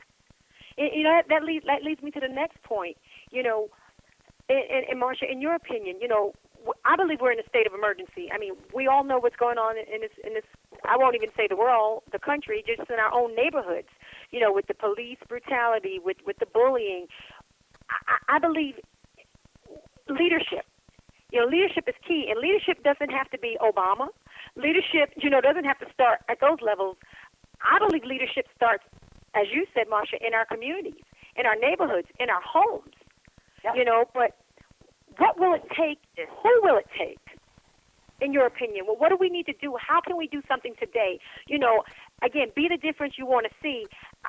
[SPEAKER 2] You know, that leads me to the next point. You know, and Marsha, in your opinion, you know, I believe we're in a state of emergency. I mean, we all know what's going on in this. I won't even say the world, the country, just in our own neighborhoods. You know, with the police brutality, with the bullying. I believe leadership. You know, leadership is key, and leadership doesn't have to be Obama. Leadership, you know, doesn't have to start at those levels. I believe leadership starts, as you said, Marsha, in our communities, in our neighborhoods, in our homes. Yep. You know, but what will it take? Who will it take, in your opinion? Well, what do we need to do? How can we do something today? You know, again, be the difference you want to see.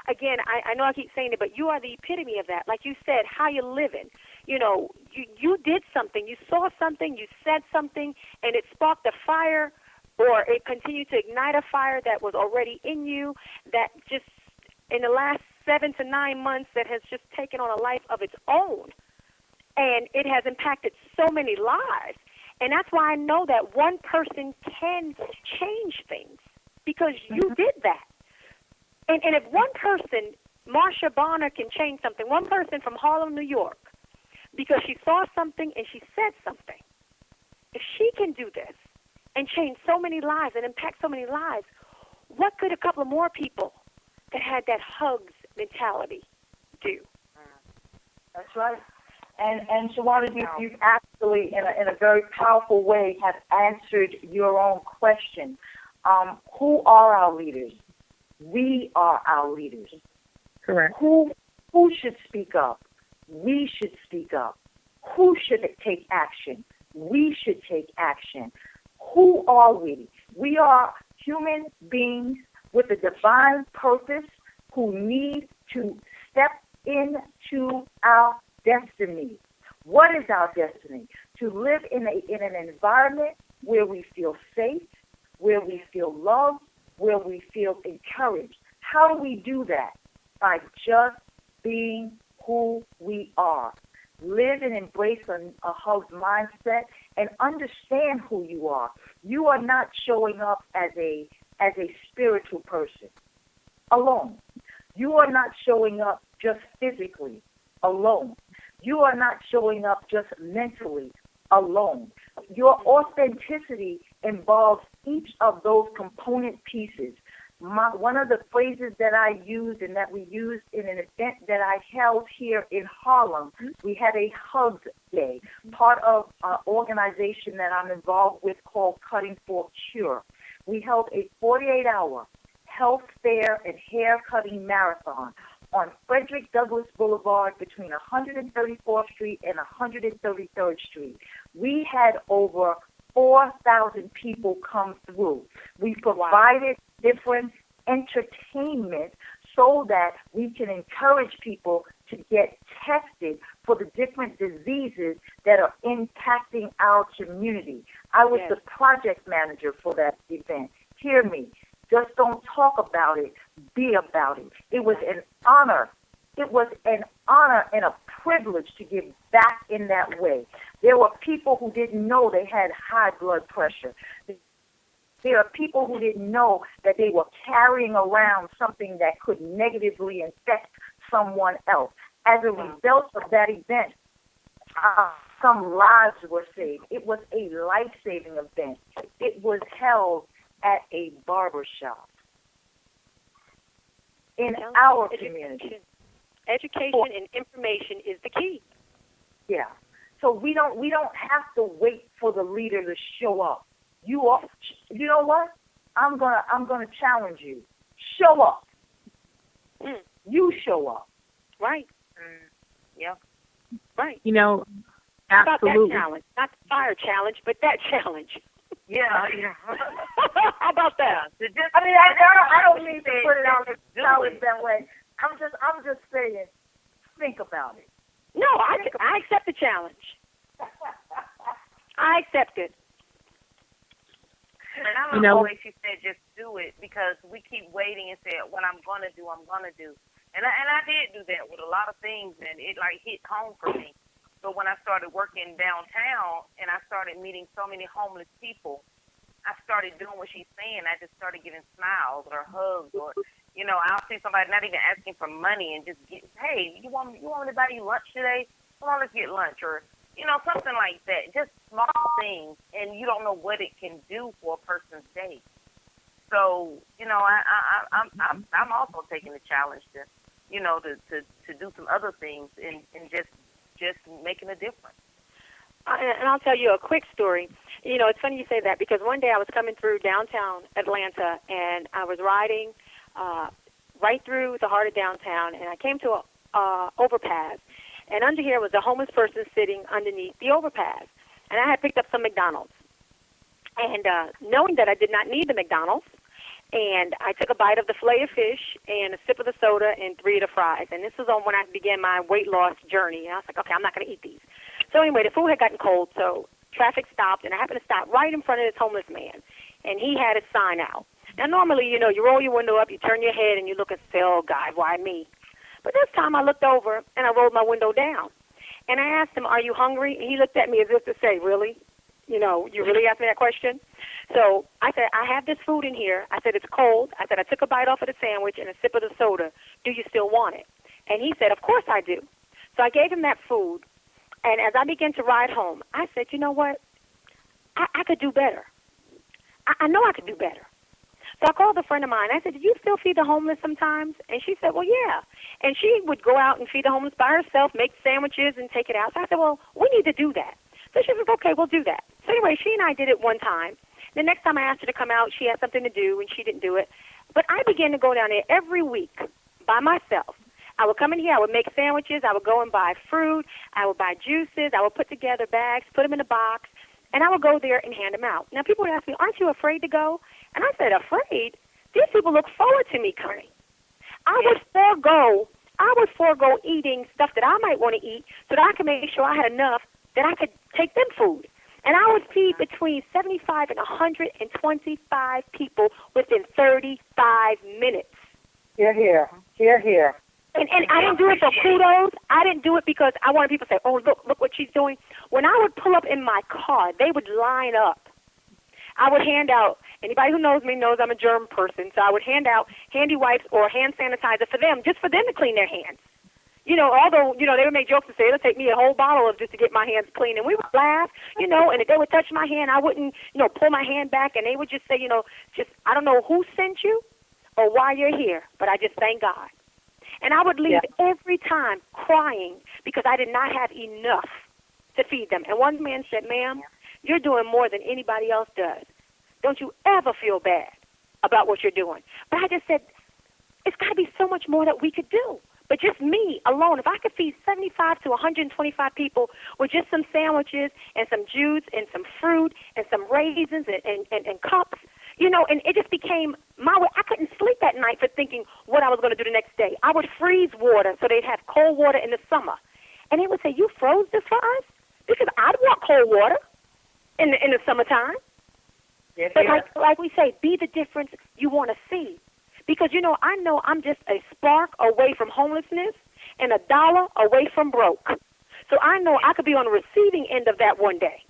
[SPEAKER 2] Again, I know I keep saying it, but you are the epitome of that. Like you said, how you living. You know, you did something. You saw something. You said something, and it sparked a fire, or it continued to ignite a fire that was already in you, that just in the last 7 to 9 months that has just taken on a life of its own. And it has impacted so many lives. And that's why I know that one person can change things, because you did that. And if one person, Marsha Bonner, can change something, one person from Harlem, New York, because she saw something and she said something, if she can do this and change so many lives and impact so many lives, what could a couple of more people that had that hugs mentality do?
[SPEAKER 5] That's right. And Shawana, you've actually, in a very powerful way, have answered your own question. Who are our leaders? We are our leaders.
[SPEAKER 4] Correct.
[SPEAKER 5] Who should speak up? We should speak up. Who should take action? We should take action. Who are we? We are human beings with a divine purpose who need to step into our destiny. What is our destiny? To live in an environment where we feel safe, where we feel loved, where we feel encouraged. How do we do that? By just being who we are. Live and embrace a hug mindset and understand who you are. You are not showing up as a spiritual person alone. You are not showing up just physically alone. You are not showing up just mentally alone. Your authenticity involves each of those component pieces. One of the phrases that I used and that we used in an event that I held here in Harlem, we had a hug day, part of an organization that I'm involved with called Cutting for Cure. We held a 48-hour health fair and hair cutting marathon on Frederick Douglass Boulevard between 134th Street and 133rd Street. We had over 4,000 people come through. We provided different entertainment so that we can encourage people to get tested for the different diseases that are impacting our community. I was the project manager for that event. Hear me. Just don't talk about it. Be about it. It was an honor. It was an honor and a privilege to give back in that way. There were people who didn't know they had high blood pressure. There are people who didn't know that they were carrying around something that could negatively infect someone else. As a result of that event, some lives were saved. It was a life-saving event. It was held at a barber shop in our community.
[SPEAKER 2] Education and information is the key.
[SPEAKER 5] Yeah. So we don't have to wait for the leader to show up. You know what? I'm gonna challenge you. Show up. You show up.
[SPEAKER 2] Right.
[SPEAKER 3] Yep.
[SPEAKER 2] Right.
[SPEAKER 4] You know,
[SPEAKER 2] How about
[SPEAKER 4] absolutely.
[SPEAKER 2] that challenge? Not the fire challenge, but that challenge.
[SPEAKER 3] Yeah.
[SPEAKER 2] How about that?
[SPEAKER 5] I mean, I don't mean to put it on the challenge that way. I'm just saying, think about it.
[SPEAKER 2] No, I accept the challenge. I accept it.
[SPEAKER 3] And I don't know if she said just do it, because we keep waiting and say what I'm gonna do. And I did do that with a lot of things, and it like hit home for me. But when I started working downtown and I started meeting so many homeless people, I started doing what she's saying. I just started giving smiles or hugs, or I'll see somebody not even asking for money and just hey, you want me to buy you lunch today? Come on, let's get lunch, or something like that. Just small things, and you don't know what it can do for a person's day. So, I'm also taking the challenge to, to do some other things and just making a difference.
[SPEAKER 2] And I'll tell you a quick story. It's funny you say that, because one day I was coming through downtown Atlanta, and I was riding right through the heart of downtown, and I came to a overpass. And under here was a homeless person sitting underneath the overpass. And I had picked up some McDonald's. And knowing that I did not need the McDonald's, and I took a bite of the fillet of fish and a sip of the soda and 3 of the fries. And this was on when I began my weight loss journey. And I was like, okay, I'm not going to eat these. So anyway, the food had gotten cold, so traffic stopped, and I happened to stop right in front of this homeless man. And he had a sign out. Now, normally, you roll your window up, you turn your head, and you look and say, oh, God, why me? But this time I looked over, and I rolled my window down. And I asked him, are you hungry? And he looked at me as if to say, really? You really asked me that question? So I said, I have this food in here. I said, it's cold. I said, I took a bite off of the sandwich and a sip of the soda. Do you still want it? And he said, of course I do. So I gave him that food. And as I began to ride home, I said, you know what? I could do better. I know I could do better. So I called a friend of mine. I said, do you still feed the homeless sometimes? And she said, well, yeah. And she would go out and feed the homeless by herself, make sandwiches and take it out. So I said, well, we need to do that. So she said, okay, we'll do that. So anyway, she and I did it one time. The next time I asked her to come out, she had something to do, and she didn't do it. But I began to go down there every week by myself. I would come in here, I would make sandwiches, I would go and buy fruit, I would buy juices, I would put together bags, put them in a box, and I would go there and hand them out. Now, people would ask me, aren't you afraid to go? And I said, afraid? These people look forward to me coming. I would forego eating stuff that I might want to eat so that I could make sure I had enough that I could take them food. And I would feed between 75 and 125 people within 35 minutes.
[SPEAKER 5] Hear, hear. Hear, hear.
[SPEAKER 2] And I didn't do it for kudos. I didn't do it because I wanted people to say, oh, look what she's doing. When I would pull up in my car, they would line up. I would hand out, anybody who knows me knows I'm a germ person, so I would hand out handy wipes or hand sanitizer for them, just for them to clean their hands. Although, they would make jokes and say, it'll take me a whole bottle of just to get my hands clean. And we would laugh, and if they would touch my hand, I wouldn't, pull my hand back, and they would just say, I don't know who sent you or why you're here, but I just thank God. And I would leave every time crying because I did not have enough to feed them. And one man said, ma'am, you're doing more than anybody else does. Don't you ever feel bad about what you're doing. But I just said, it's got to be so much more that we could do. But just me alone, if I could feed 75 to 125 people with just some sandwiches and some juice and some fruit and some raisins and cups, and it just became my way. I couldn't sleep at night for thinking what I was going to do the next day. I would freeze water so they'd have cold water in the summer. And they would say, you froze this for us? Because I'd want cold water in the summertime.
[SPEAKER 5] Yes,
[SPEAKER 2] but like we say, be the difference you want to see. Because, I know I'm just a spark away from homelessness and $1 away from broke. So I know I could be on the receiving end of that one day.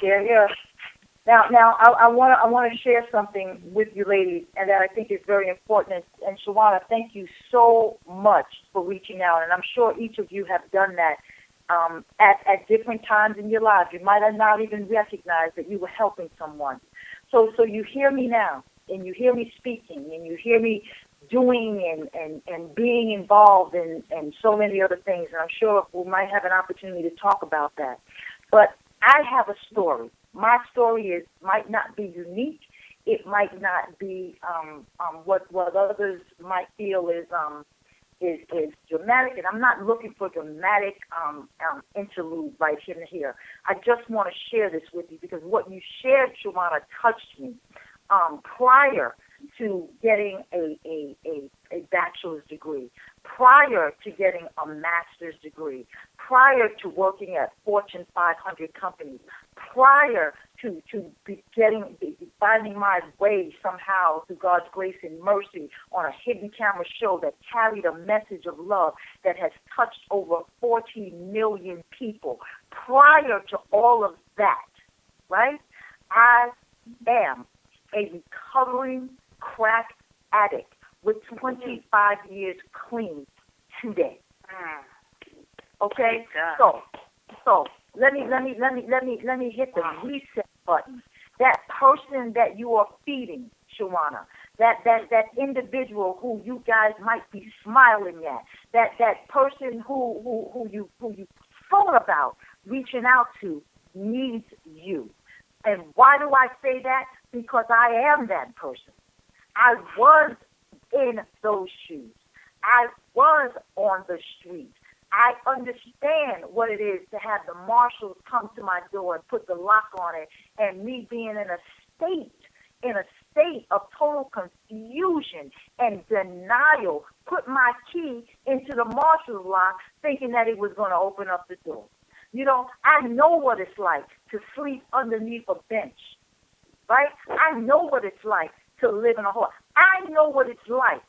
[SPEAKER 5] Yeah. Now, I want to share something with you, ladies, and that I think is very important. And Shawana, thank you so much for reaching out. And I'm sure each of you have done that at different times in your lives. You might have not even recognized that you were helping someone. So you hear me now, and you hear me speaking, and you hear me doing and being involved in so many other things. And I'm sure we might have an opportunity to talk about that. But I have a story. My story might not be unique. It might not be what others might feel is dramatic, and I'm not looking for dramatic interlude right here. I just want to share this with you because what you shared, Shawana, touched me. Prior to getting a bachelor's degree, prior to getting a master's degree, prior to working at Fortune 500 companies, prior to finding my way somehow through God's grace and mercy on a hidden camera show that carried a message of love that has touched over 40 million people. Prior to all of that, right, I am a recovering crack addict with 25 years clean today. Okay, so let me hit the reset button. That person that you are feeding, Shawana, that individual who you guys might be smiling at, that person who you thought about reaching out to needs you. And why do I say that? Because I am that person. I was in those shoes. I was on the street. I understand what it is to have the marshals come to my door and put the lock on it, and me being in a state of total confusion and denial, put my key into the marshal's lock thinking that it was going to open up the door. You know, I know what it's like to sleep underneath a bench, right? I know what it's like to live in a hole. I know what it's like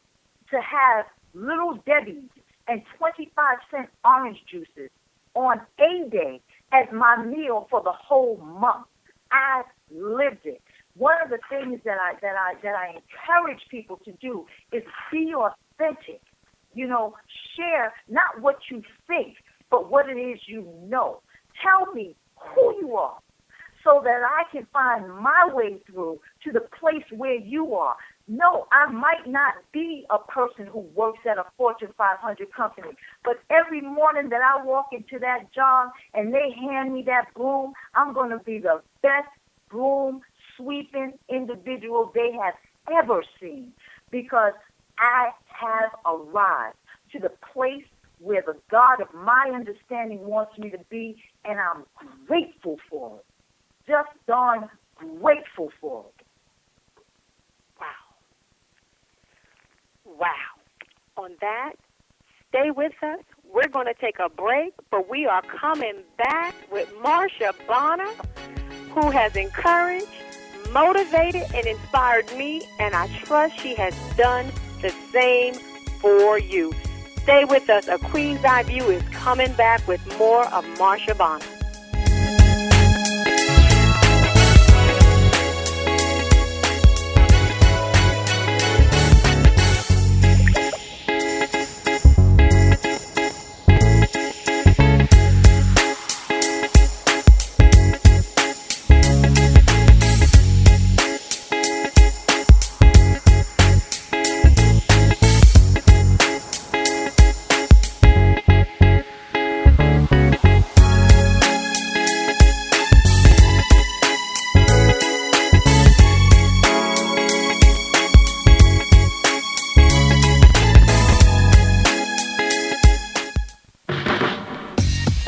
[SPEAKER 5] to have Little Debbie's and 25-cent orange juices on a day as my meal for the whole month. I lived it. One of the things that I encourage people to do is be authentic. You know, share not what you think, but what it is you know. Tell me who you are so that I can find my way through to the place where you are. No, I might not be a person who works at a Fortune 500 company, but every morning that I walk into that job and they hand me that broom, I'm going to be the best broom sweeping individual they have ever seen, because I have arrived to the place where the God of my understanding wants me to be, and I'm grateful for it. Just darn grateful for it.
[SPEAKER 2] Wow. On that, stay with us. We're going to take a break, but we are coming back with Marsha Bonner, who has encouraged, motivated, and inspired me, and I trust she has done the same for you. Stay with us. A Queen's Eye View is coming back with more of Marsha Bonner.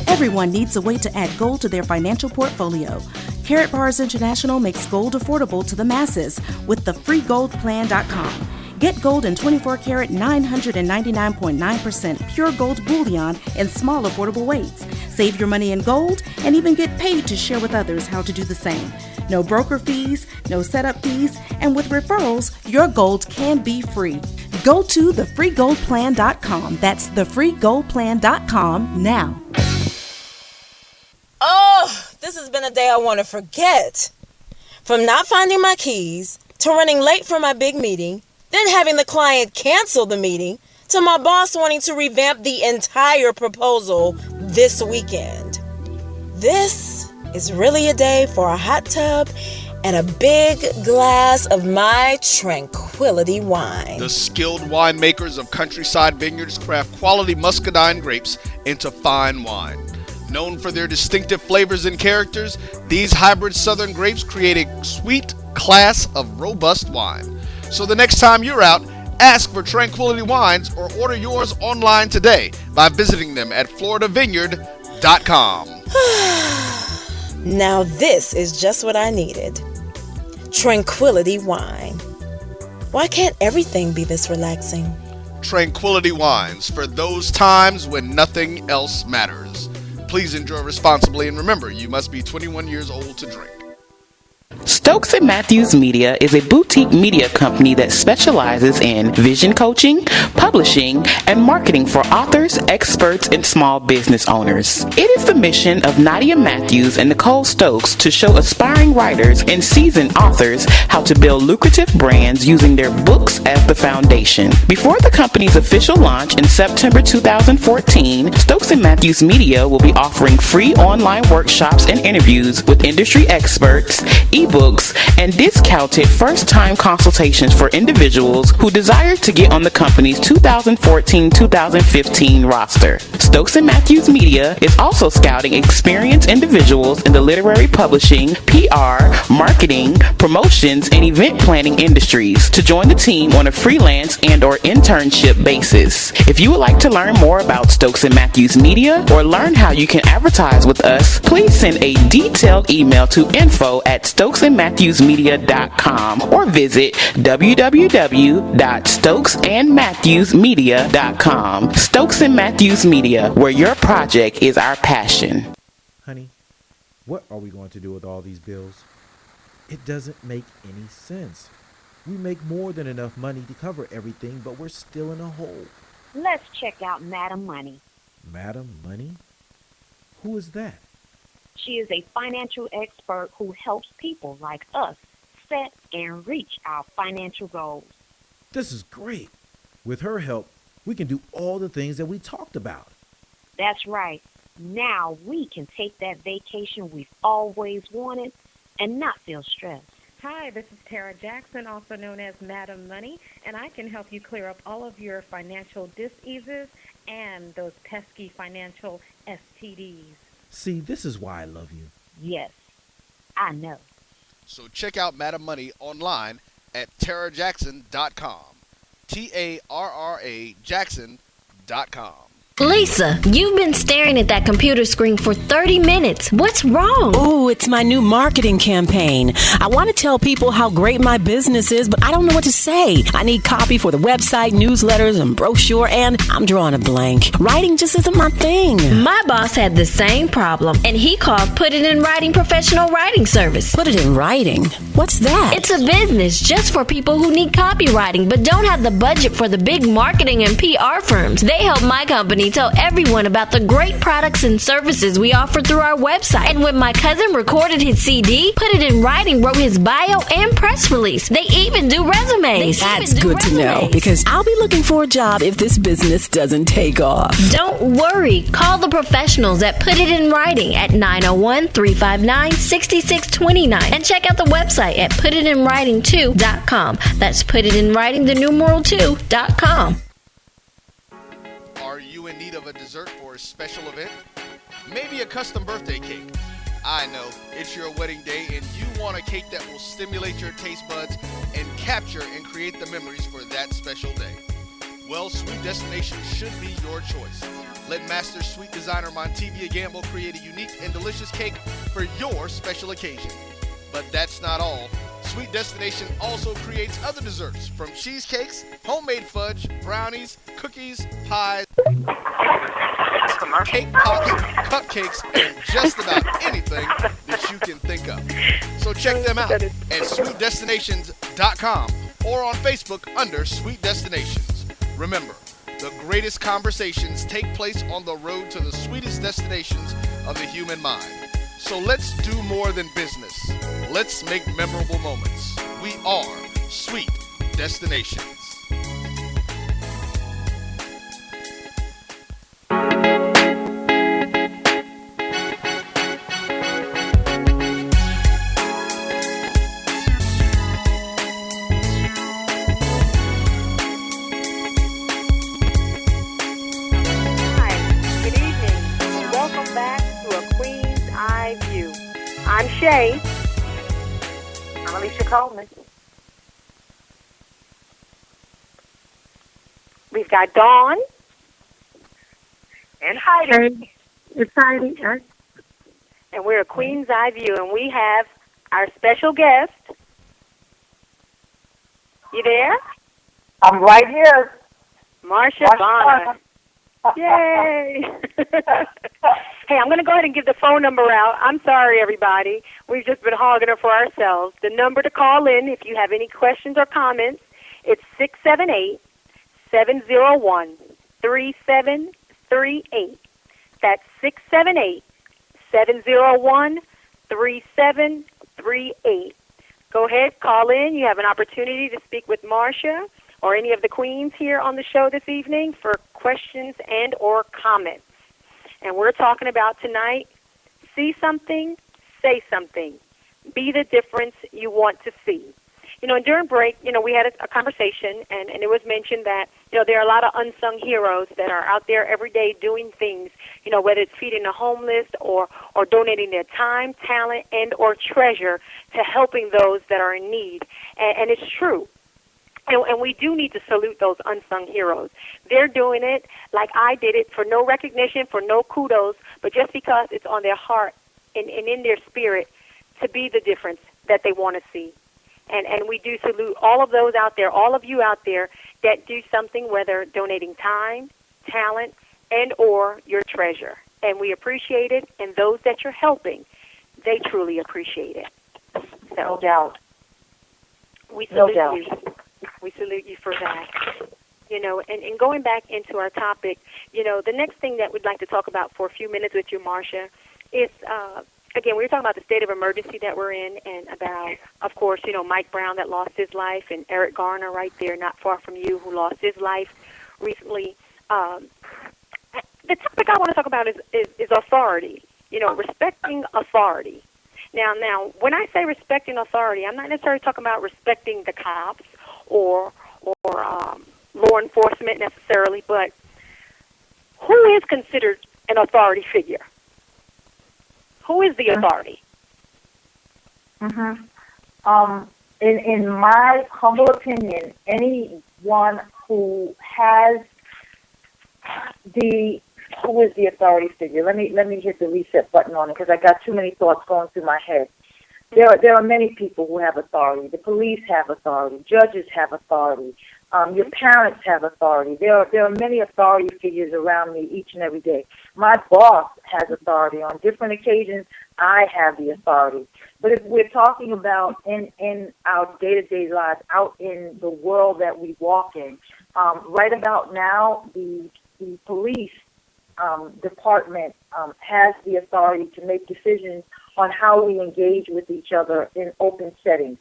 [SPEAKER 7] Everyone needs a way to add gold to their financial portfolio. Carrot Bars International makes gold affordable to the masses with the freegoldplan.com. Get gold in 24-karat 999.9% pure gold bullion in small, affordable weights. Save your money in gold and even get paid to share with others how to do the same. No broker fees, no setup fees, and with referrals, your gold can be free. Go to thefreegoldplan.com. That's thefreegoldplan.com now.
[SPEAKER 8] Oh, this has been a day I want to forget. From not finding my keys, to running late for my big meeting, then having the client cancel the meeting, to my boss wanting to revamp the entire proposal this weekend. This is really a day for a hot tub and a big glass of my tranquility wine.
[SPEAKER 9] The skilled winemakers of Countryside Vineyards craft quality muscadine grapes into fine wine. Known for their distinctive flavors and characters, these hybrid southern grapes create a sweet class of robust wine. So the next time you're out, ask for Tranquility Wines or order yours online today by visiting them at floridavineyard.com.
[SPEAKER 8] Now this is just what I needed. Tranquility Wine. Why can't everything be this relaxing?
[SPEAKER 9] Tranquility Wines, for those times when nothing else matters. Please enjoy responsibly, and remember, you must be 21 years old to drink.
[SPEAKER 10] Stokes and Matthews Media is a boutique media company that specializes in vision coaching, publishing, and marketing for authors, experts, and small business owners. It is the mission of Nadia Matthews and Nicole Stokes to show aspiring writers and seasoned authors how to build lucrative brands using their books as the foundation. Before the company's official launch in September 2014, Stokes and Matthews Media will be offering free online workshops and interviews with industry experts, ebooks, and discounted first-time consultations for individuals who desire to get on the company's 2014-2015 roster. Stokes and Matthews Media is also scouting experienced individuals in the literary publishing, PR, marketing, promotions, and event planning industries to join the team on a freelance and/or internship basis. If you would like to learn more about Stokes and Matthews Media or learn how you can advertise with us, please send a detailed email to info@stokesandmatthewsmedia.com or visit www.stokesandmatthewsmedia.com. Stokes and Matthews Media, where your project is our passion.
[SPEAKER 11] Honey, what are we going to do with all these bills? It doesn't make any sense. We make more than enough money to cover everything, but we're still in a hole.
[SPEAKER 12] Let's check out Madam Money.
[SPEAKER 11] Madam Money? Who is that?
[SPEAKER 12] She is a financial expert who helps people like us set and reach our financial goals.
[SPEAKER 11] This is great. With her help, we can do all the things that we talked about.
[SPEAKER 12] That's right. Now we can take that vacation we've always wanted and not feel stressed.
[SPEAKER 13] Hi, this is Tara Jackson, also known as Madam Money, and I can help you clear up all of your financial diseases and those pesky financial STDs.
[SPEAKER 11] See, this is why I love you.
[SPEAKER 12] Yes, I know.
[SPEAKER 9] So check out Madam Money online at tarajackson.com. TARRA Jackson.com.
[SPEAKER 14] Lisa, you've been staring at that computer screen for 30 minutes. What's wrong?
[SPEAKER 15] Oh, it's my new marketing campaign. I want to tell people how great my business is, but I don't know what to say. I need copy for the website, newsletters, and brochure, and I'm drawing a blank. Writing just isn't my thing.
[SPEAKER 14] My boss had the same problem, and he called Put It in Writing Professional Writing Service.
[SPEAKER 15] Put it in writing? What's that?
[SPEAKER 14] It's a business just for people who need copywriting, but don't have the budget for the big marketing and PR firms. They help my company tell everyone about the great products and services we offer through our website. And when my cousin recorded his CD, Put It in Writing wrote his bio and press release. They even do resumes.
[SPEAKER 15] That's good to know, because I'll be looking for a job if this business doesn't take off.
[SPEAKER 14] Don't worry. Call the professionals at Put It in Writing at 901-359-6629 and check out the website at putitinwriting2.com. That's putitinwriting2.com.
[SPEAKER 9] Are you in need of a dessert for a special event? Maybe a custom birthday cake. I know, it's your wedding day and you want a cake that will stimulate your taste buds and capture and create the memories for that special day. Well, Sweet Destination should be your choice. Let master sweet designer Montevia Gamble create a unique and delicious cake for your special occasion. But that's not all. Sweet Destination also creates other desserts, from cheesecakes, homemade fudge, brownies, cookies, pies, cake pops, cupcakes, and just about anything that you can think of. So check them out at sweetdestinations.com or on Facebook under Sweet Destinations. Remember, the greatest conversations take place on the road to the sweetest destinations of the human mind. So let's do more than business. Let's make memorable moments. We are Sweet Destinations.
[SPEAKER 2] Good evening, and welcome back to A Queen's Eye View. I'm Shay.
[SPEAKER 3] I'm Alicia Coleman.
[SPEAKER 2] We've got Dawn.
[SPEAKER 3] And Heidi.
[SPEAKER 2] It's Heidi. And we're A Queen's Eye View, and we have our special guest. You there?
[SPEAKER 3] I'm right here.
[SPEAKER 2] Marsha R. Yay! Hey, I'm going to go ahead and give the phone number out. I'm sorry, everybody. We've just been hogging it for ourselves. The number to call in if you have any questions or comments, it's 678-701-3738. That's 678-701-3738. Go ahead, call in. You have an opportunity to speak with Marsha or any of the queens here on the show this evening for questions and or comments. And we're talking about tonight, see something, say something. Be the difference you want to see. You know, and during break, you know, we had a conversation, and it was mentioned that, you know, there are a lot of unsung heroes that are out there every day doing things, you know, whether it's feeding the homeless or donating their time, talent, and or treasure to helping those that are in need. And it's true. And we do need to salute those unsung heroes. They're doing it like I did it for no recognition, for no kudos, but just because it's on their heart and in their spirit to be the difference that they want to see. And we do salute all of those out there, all of you out there that do something, whether donating time, talent, and or your treasure. And we appreciate it, and those that you're helping, they truly appreciate it. So,
[SPEAKER 3] no doubt.
[SPEAKER 2] We salute you. We salute you for that. You know, and going back into our topic, you know, the next thing that we'd like to talk about for a few minutes with you, Marsha, is, again, we were talking about the state of emergency that we're in and about, of course, you know, Mike Brown that lost his life and Eric Garner right there, not far from you, who lost his life recently. The topic I want to talk about is authority, you know, respecting authority. Now, when I say respecting authority, I'm not necessarily talking about respecting the cops or law enforcement necessarily, but who is considered an authority figure? Who is the authority?
[SPEAKER 5] In my humble opinion, anyone who is the authority figure? Let me hit the reset button on it because I got too many thoughts going through my head. There are many people who have authority. The police have authority. Judges have authority. Your parents have authority. There are many authority figures around me each and every day. My boss has authority. On different occasions, I have the authority. But if we're talking about in our day-to-day lives, out in the world that we walk in, right about now, the police department has the authority to make decisions on how we engage with each other in open settings.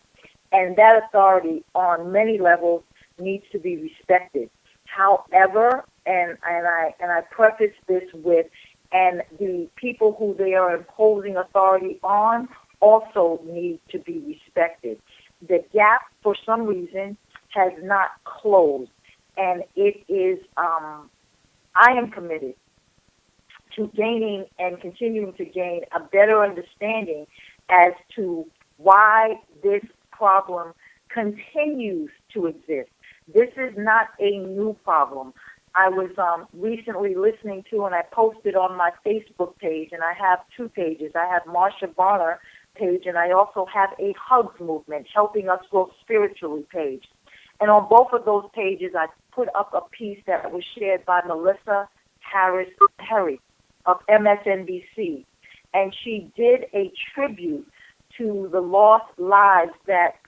[SPEAKER 5] And that authority on many levels needs to be respected. However, and I preface this with, and the people who they are imposing authority on also need to be respected. The gap, for some reason, has not closed, and it is, I am committed to gaining and continuing to gain a better understanding as to why this problem continues to exist. This is not a new problem. I was recently listening to, and I posted on my Facebook page, and I have two pages. I have Marsha R page, and I also have a Hugs Movement, Helping Us Grow Spiritually page. And on both of those pages, I put up a piece that was shared by Melissa Harris Perry of MSNBC, and she did a tribute to the lost lives that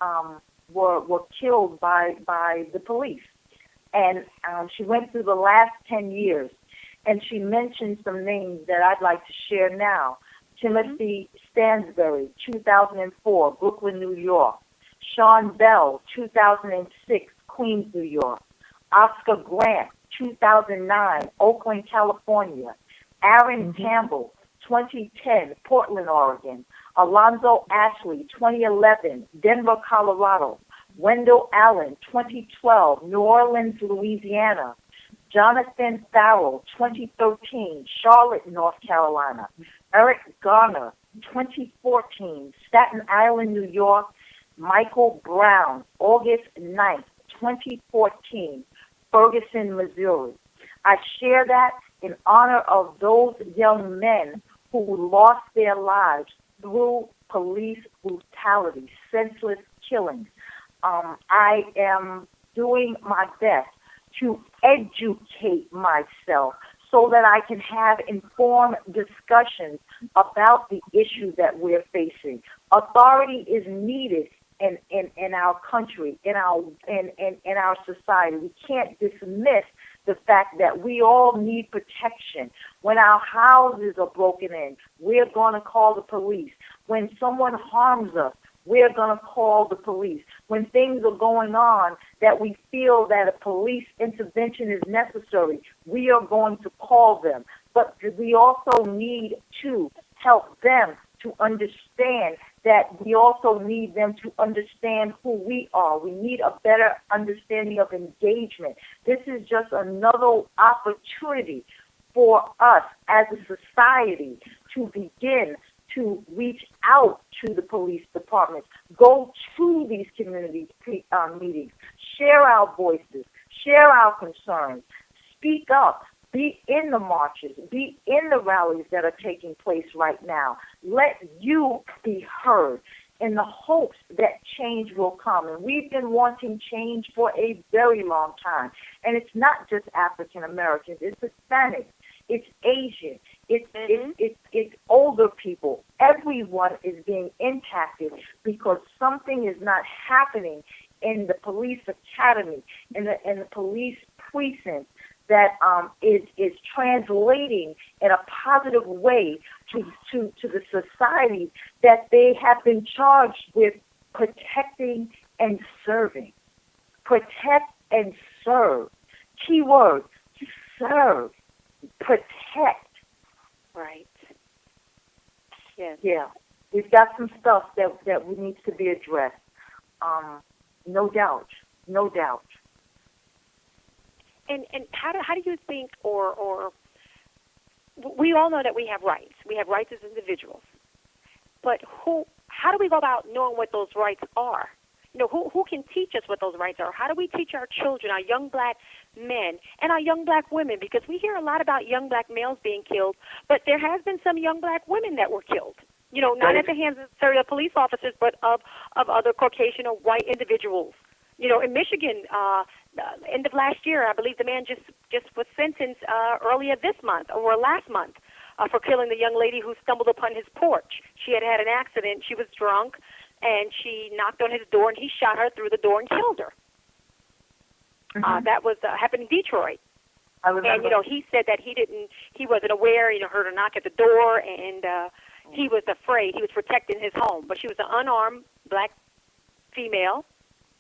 [SPEAKER 5] were killed by the police. And she went through the last 10 years, and she mentioned some names that I'd like to share now. Timothy Stansbury, 2004, Brooklyn, New York. Sean Bell, 2006, Queens, New York. Oscar Grant, 2009, Oakland, California. Aaron Campbell, 2010, Portland, Oregon. Alonzo Ashley, 2011, Denver, Colorado. Wendell Allen, 2012, New Orleans, Louisiana. Jonathan Farrell, 2013, Charlotte, North Carolina. Eric Garner, 2014, Staten Island, New York. Michael Brown, August 9th, 2014, Ferguson, Missouri. I share that in honor of those young men who lost their lives through police brutality, senseless killings. I am doing my best to educate myself so that I can have informed discussions about the issues that we're facing. Authority is needed in our country, in our society. We can't dismiss the fact that we all need protection. When our houses are broken in, we're going to call the police. When someone harms us, we're going to call the police. When things are going on that we feel that a police intervention is necessary, we are going to call them. But we also need to help them to understand that we also need them to understand who we are. We need a better understanding of engagement. This is just another opportunity for us as a society to begin to reach out to the police departments, go to these community meetings, share our voices, share our concerns, speak up, be in the marches, be in the rallies that are taking place right now. Let you be heard in the hopes that change will come. And we've been wanting change for a very long time. And it's not just African Americans, it's Hispanics, it's Asian, it's older people. Everyone is being impacted because something is not happening in the police academy, in the police precinct, that is translating in a positive way to the society that they have been charged with protecting and serving. Protect and serve. Key word, serve. Protect.
[SPEAKER 2] Right. Yes.
[SPEAKER 5] Yeah. We've got some stuff that needs to be addressed. No doubt. No doubt.
[SPEAKER 2] And how do you think, or we all know that we have rights. We have rights as individuals. But how do we go about knowing what those rights are? You know, who can teach us what those rights are? How do we teach our children, our young black men, and our young black women? Because we hear a lot about young black males being killed, but there has been some young black women that were killed. You know, not at the hands of serial police officers, but of other Caucasian or white individuals. You know, in Michigan, end of last year, I believe the man just was sentenced earlier this month or last month for killing the young lady who stumbled upon his porch. She had had an accident. She was drunk, and she knocked on his door, and he shot her through the door and killed her. That was happened in Detroit.
[SPEAKER 5] I remember.
[SPEAKER 2] And, you know, he said that he wasn't aware, heard her knock at the door, and he was afraid. He was protecting his home. But she was an unarmed black female,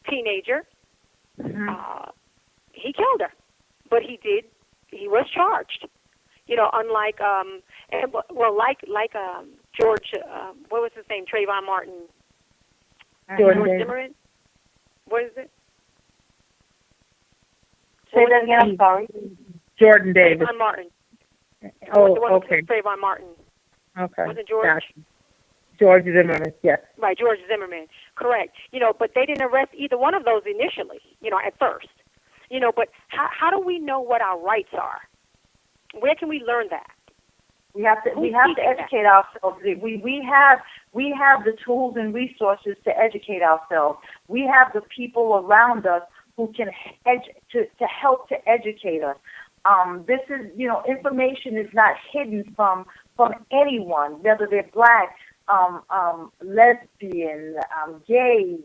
[SPEAKER 2] teenager. He killed her. But he was charged. You know, unlike, George, what was his name, Trayvon Martin?
[SPEAKER 5] George
[SPEAKER 2] Zimmerman? What is it?
[SPEAKER 5] Say that again, I'm sorry.
[SPEAKER 4] Jordan Davis.
[SPEAKER 2] Trayvon Martin.
[SPEAKER 4] Oh,
[SPEAKER 2] the one
[SPEAKER 4] okay.
[SPEAKER 2] Trayvon Martin.
[SPEAKER 4] Okay.
[SPEAKER 2] Was it George?
[SPEAKER 4] Gotcha. George Zimmerman, yes.
[SPEAKER 2] Right, George Zimmerman. Correct. You know, but they didn't arrest either one of those initially, at first. You know, but how do we know what our rights are? Where can we learn that?
[SPEAKER 5] We have to educate ourselves. We have the tools and resources to educate ourselves. We have the people around us who can to help to educate us. This is, information is not hidden from anyone, whether they're black, lesbian, gay.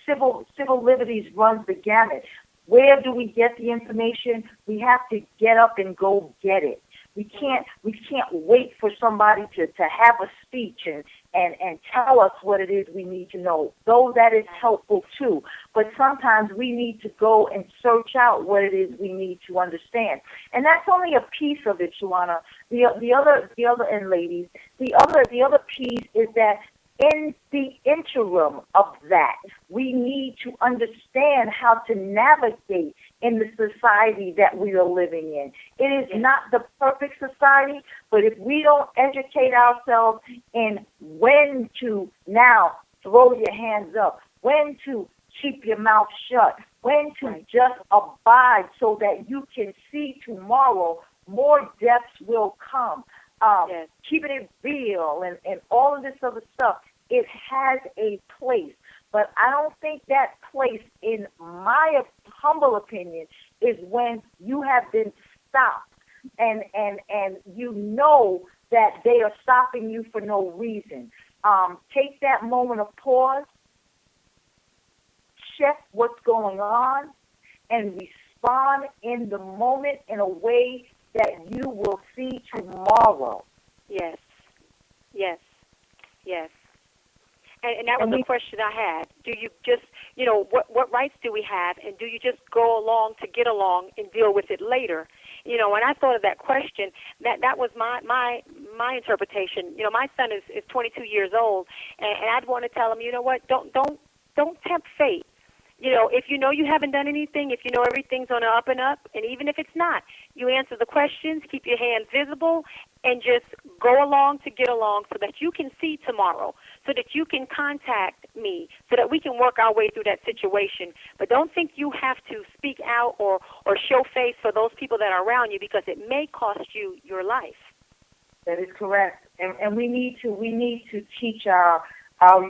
[SPEAKER 5] Civil liberties runs the gamut. Where do we get the information? We have to get up and go get it. We can't wait for somebody to have a speech and tell us what it is we need to know, though that is helpful too. But sometimes we need to go and search out what it is we need to understand. And that's only a piece of it, Shawana. The other and ladies, the other piece is that in the interim of that, we need to understand how to navigate in the society that we are living in. It is not the perfect society, but if we don't educate ourselves in when to now throw your hands up, when to keep your mouth shut, when to just abide so that you can see tomorrow, more deaths will come. Keeping it real and all of this other stuff, it has a place. But I don't think that place, in my humble opinion, is when you have been stopped and you know that they are stopping you for no reason. Take that moment of pause, check what's going on, and respond in the moment in a way that you will see tomorrow.
[SPEAKER 2] Yes. And that was the question I had. Do you just, what rights do we have, and do you just go along to get along and deal with it later? When I thought of that question, that was my interpretation. My son is 22 years old, and I'd want to tell him, you know what, don't tempt fate. If you know you haven't done anything, if you know everything's on the up and up, and even if it's not, you answer the questions, keep your hands visible, and just go along to get along so that you can see tomorrow, so that you can contact me, so that we can work our way through that situation. But don't think you have to speak out or show face for those people that are around you, because it may cost you your life.
[SPEAKER 5] That is correct. And we need to teach our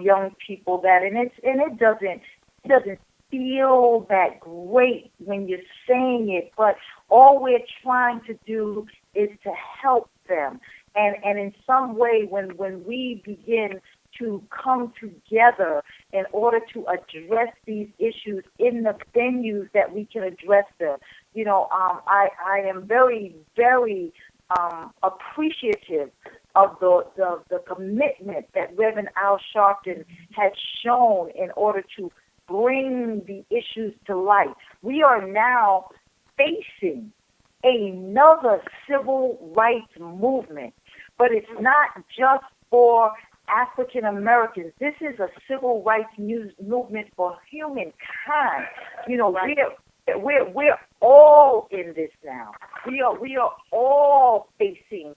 [SPEAKER 5] young people that, and it doesn't feel that great when you're saying it, but all we're trying to do is to help them. And in some way, when we begin to come together in order to address these issues in the venues that we can address them, I am very, very appreciative of the commitment that Reverend Al Sharpton has shown in order to bring the issues to light. We are now facing another civil rights movement, but it's not just for African Americans. This is a civil rights movement for humankind. We're all in this now. We are all facing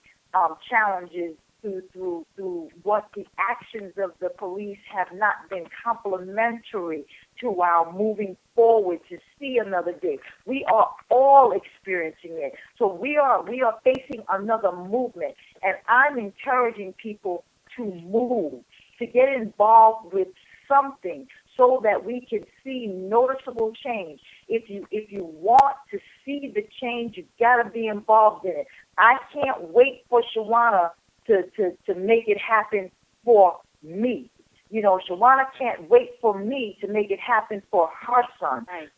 [SPEAKER 5] challenges through what the actions of the police have not been complementary to our moving forward to see another day. We are all experiencing it. So we are facing another movement, and I'm encouraging people to move, to get involved with something so that we can see noticeable change. If you want to see the change, you've got to be involved in it. I can't wait for Shawana to make it happen for me. Shawana can't wait for me to make it happen for her son. Right.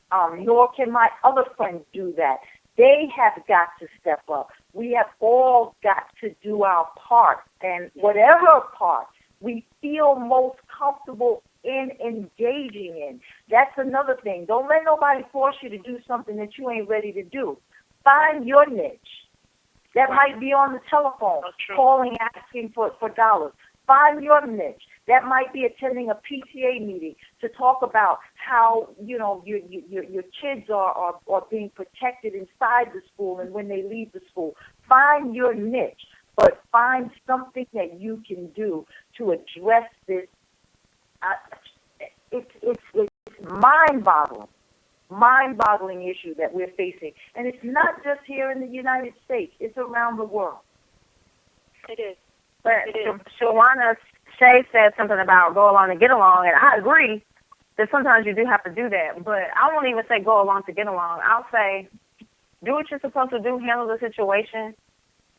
[SPEAKER 5] Nor can my other friends do that. They have got to step up. We have all got to do our part. And whatever part we feel most comfortable in engaging in, that's another thing. Don't let nobody force you to do something that you ain't ready to do. Find your niche. That might be on the telephone, calling, asking for dollars. Find your niche. That might be attending a PTA meeting to talk about how, your kids are being protected inside the school and when they leave the school. Find your niche, but find something that you can do to address this. It's mind-boggling issue that we're facing. And it's not just here in the United States. It's around the world.
[SPEAKER 2] It is.
[SPEAKER 6] But Shawana Shay said something about go along to get along, and I agree that sometimes you do have to do that. But I won't even say go along to get along. I'll say do what you're supposed to do, handle the situation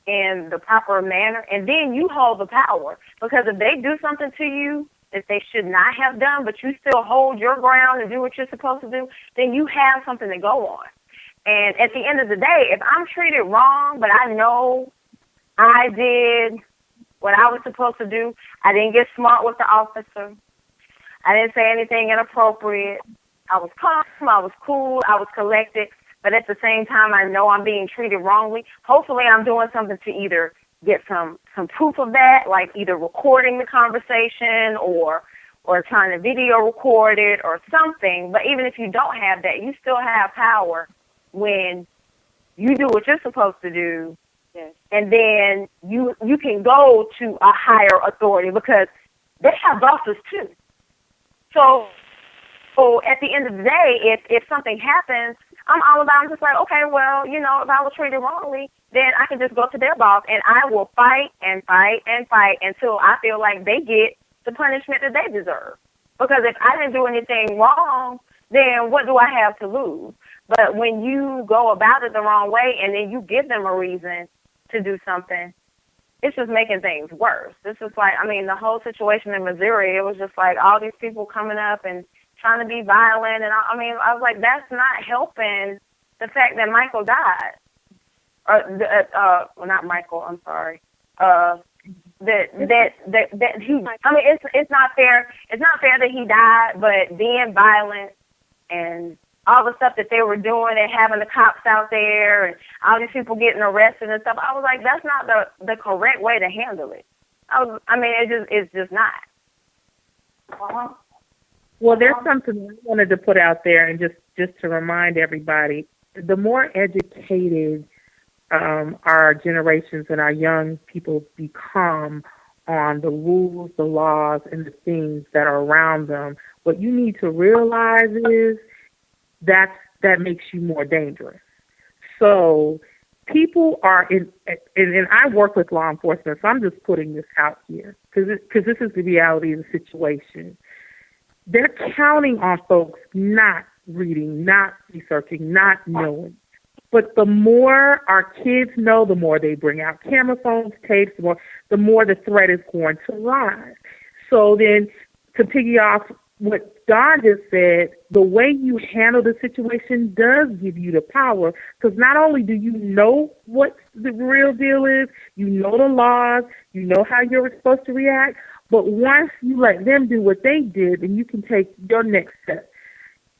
[SPEAKER 6] in the proper manner, and then you hold the power. Because if they do something to you that they should not have done, but you still hold your ground and do what you're supposed to do, then you have something to go on. And at the end of the day, if I'm treated wrong, but I know I did what I was supposed to do. I didn't get smart with the officer. I didn't say anything inappropriate. I was calm, I was cool, I was collected, but at the same time, I know I'm being treated wrongly. Hopefully, I'm doing something to either get some proof of that, like either recording the conversation or trying to video record it or something. But even if you don't have that, you still have power when you do what you're supposed to do.
[SPEAKER 2] Yes.
[SPEAKER 6] And then you can go to a higher authority because they have bosses too. So at the end of the day, if something happens, I'm just like, okay, well, if I was treated wrongly, then I can just go to their boss and I will fight and fight and fight until I feel like they get the punishment that they deserve. Because if I didn't do anything wrong, then what do I have to lose? But when you go about it the wrong way and then you give them a reason to do something, it's just making things worse. This is like, the whole situation in Missouri, it was just like all these people coming up and trying to be violent. And I was like, that's not helping the fact that Michael died. Well, not Michael, I'm sorry. That he, it's not fair. It's not fair that he died, but being violent and all the stuff that they were doing and having the cops out there and all these people getting arrested and stuff, I was like, that's not the correct way to handle it. It's just not.
[SPEAKER 5] Uh-huh.
[SPEAKER 4] Well, there's something I wanted to put out there, and just to remind everybody, the more educated our generations and our young people become on the rules, the laws, and the things that are around them, what you need to realize is that makes you more dangerous. So people are and I work with law enforcement, so I'm just putting this out here because this is the reality of the situation. They're counting on folks not reading, not researching, not knowing. But the more our kids know, the more they bring out camera phones, tapes, the more the threat is going to rise. So then, to piggy off what Don just said, the way you handle the situation does give you the power, because not only do you know what the real deal is, you know the laws, you know how you're supposed to react, but once you let them do what they did, then you can take your next step.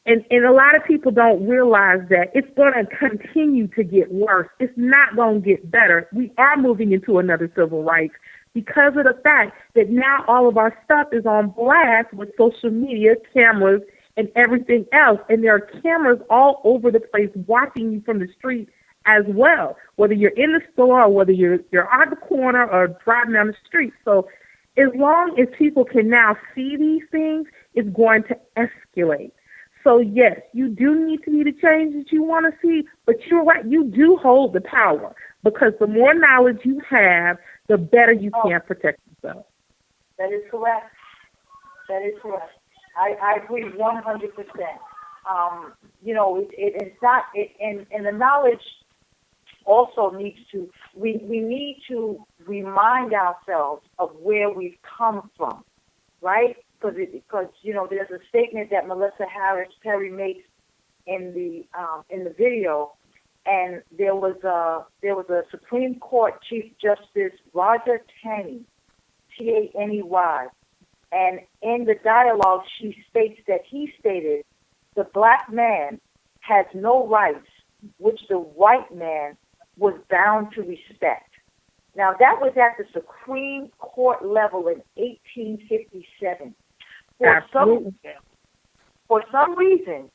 [SPEAKER 4] And a lot of people don't realize that it's going to continue to get worse. It's not going to get better. We are moving into another civil rights because of the fact that now all of our stuff is on blast with social media, cameras, and everything else. And there are cameras all over the place watching you from the street as well, whether you're in the store or whether you're on the corner or driving down the street. So as long as people can now see these things, it's going to escalate. So, yes, you do need to be the change that you want to see, but you're right, you do hold the power, because the more knowledge you have, the better you can protect yourself.
[SPEAKER 5] That is correct. That is correct. I agree 100%. It's not, and the knowledge also needs to, we need to remind ourselves of where we've come from, right? Because there's a statement that Melissa Harris Perry makes in the video, and there was a Supreme Court Chief Justice Roger Taney, Taney, and in the dialogue she states that he stated the black man has no rights which the white man was bound to respect. Now that was at the Supreme Court level in 1857. For some reason,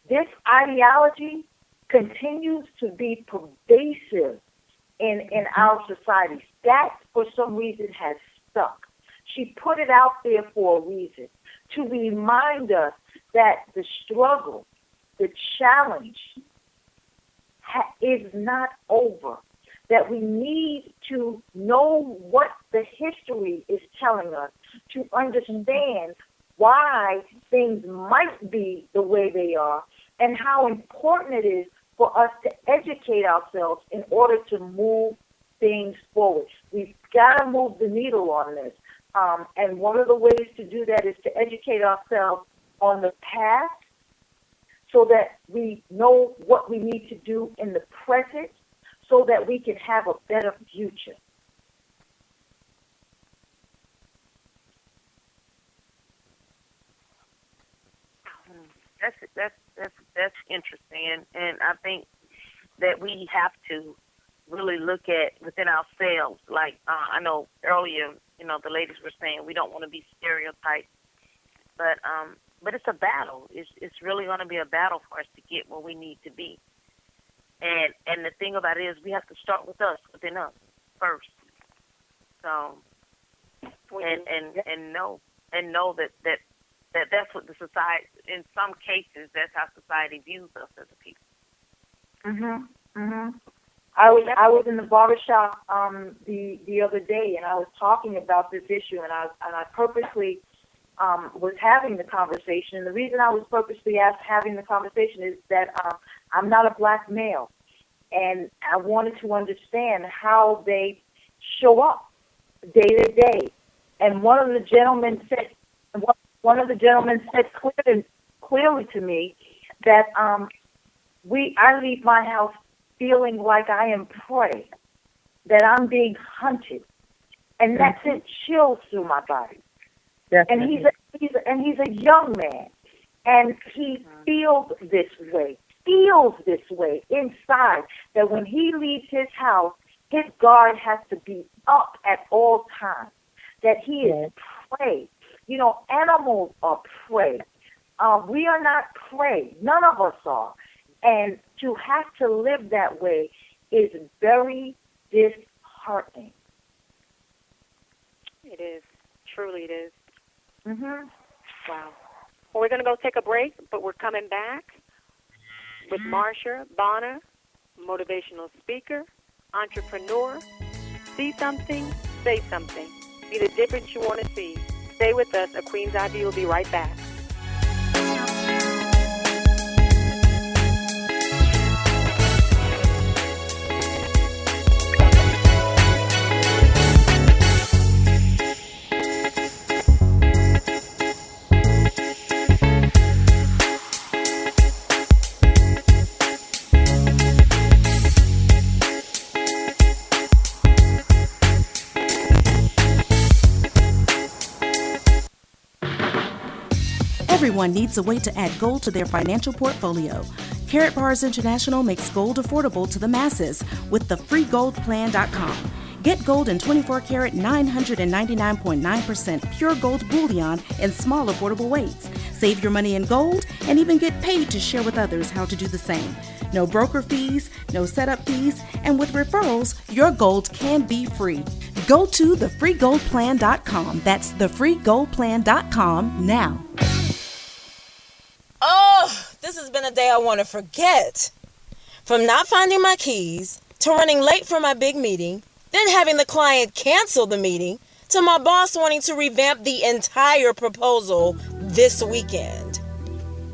[SPEAKER 5] this ideology continues to be pervasive in our society. That, for some reason, has stuck. She put it out there for a reason, to remind us that the struggle, the challenge is not over, that we need to know what the history is telling us, to understand why things might be the way they are, and how important it is for us to educate ourselves in order to move things forward. We've got to move the needle on this. And one of the ways to do that is to educate ourselves on the past so that we know what we need to do in the present so that we can have a better future.
[SPEAKER 3] that's interesting, and I think that we have to really look at within ourselves. Like I know earlier, the ladies were saying we don't want to be stereotyped, but it's a battle. It's really going to be a battle for us to get where we need to be. And the thing about it is we have to start with us, within us first. So and know that that's what the society, in some cases, that's how society views us as a people.
[SPEAKER 5] I was in the barbershop the other day, and I was talking about this issue, and I purposely was having the conversation. And the reason I was purposely having the conversation is that I'm not a black male, and I wanted to understand how they show up day to day. And one of the gentlemen said clearly to me that I leave my house feeling like I am prey, that I'm being hunted, and that sent chills through my body. Definitely. And he's a young man, and he feels this way inside, that when he leaves his house, his guard has to be up at all times, that he is prey. Animals are prey. We are not prey. None of us are. And to have to live that way is very disheartening.
[SPEAKER 2] It is. Truly it is.
[SPEAKER 5] Mhm.
[SPEAKER 2] Wow. Well, we're going to go take a break, but we're coming back with Marsha Bonner, motivational speaker, entrepreneur. See something, say something. Be the difference you want to see. Stay with us. A Queen's Eye View will be right back.
[SPEAKER 7] Everyone needs a way to add gold to their financial portfolio. Carrot Bars International makes gold affordable to the masses with the freegoldplan.com. Get gold in 24-karat 999.9% pure gold bullion in small affordable weights. Save your money in gold and even get paid to share with others how to do the same. No broker fees, no setup fees, and with referrals, your gold can be free. Go to thefreegoldplan.com. That's thefreegoldplan.com now.
[SPEAKER 8] Oh, this has been a day I want to forget. From not finding my keys, to running late for my big meeting, then having the client cancel the meeting, to my boss wanting to revamp the entire proposal this weekend.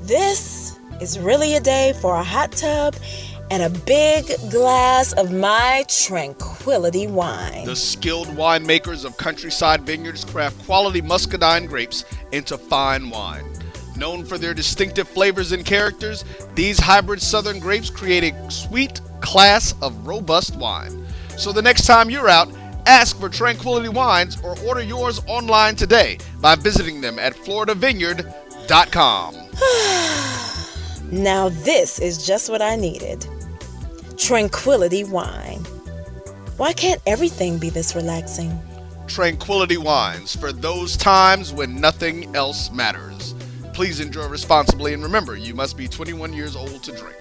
[SPEAKER 8] This is really a day for a hot tub and a big glass of my tranquility wine.
[SPEAKER 9] The skilled winemakers of Countryside Vineyards craft quality muscadine grapes into fine wine. Known for their distinctive flavors and characters, these hybrid southern grapes create a sweet class of robust wine. So the next time you're out, ask for Tranquility Wines or order yours online today by visiting them at floridavineyard.com.
[SPEAKER 8] Now this is just what I needed. Tranquility Wine. Why can't everything be this relaxing?
[SPEAKER 9] Tranquility Wines, for those times when nothing else matters. Please enjoy responsibly, and remember, you must be 21 years old to drink.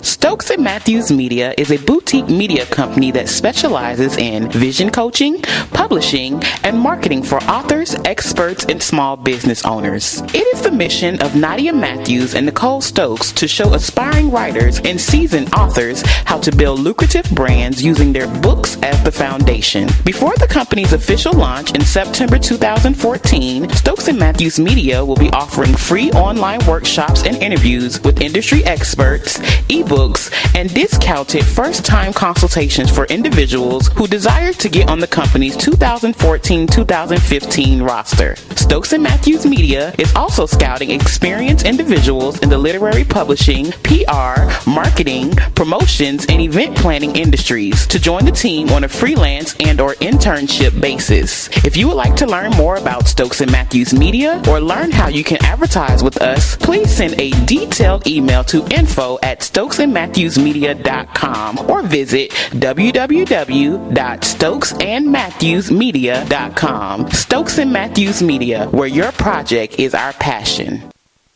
[SPEAKER 10] Stokes & Matthews Media is a boutique media company that specializes in vision coaching, publishing, and marketing for authors, experts, and small business owners. It is the mission of Nadia Matthews and Nicole Stokes to show aspiring writers and seasoned authors how to build lucrative brands using their books as the foundation. Before the company's official launch in September 2014, Stokes & Matthews Media will be offering free online workshops and interviews with industry experts, ebooks, and discounted first-time consultations for individuals who desire to get on the company's 2014-2015 roster. Stokes & Matthews Media is also scouting experienced individuals in the literary publishing, PR, marketing, promotions, and event planning industries to join the team on a freelance and or internship basis. If you would like to learn more about Stokes and Matthews Media or learn how you can advertise with us, please send a detailed email to info@stokesandmatthewsmedia.com or visit www.stokesandmatthewsmedia.com. Stokes and Matthews Media, where your project is our passion.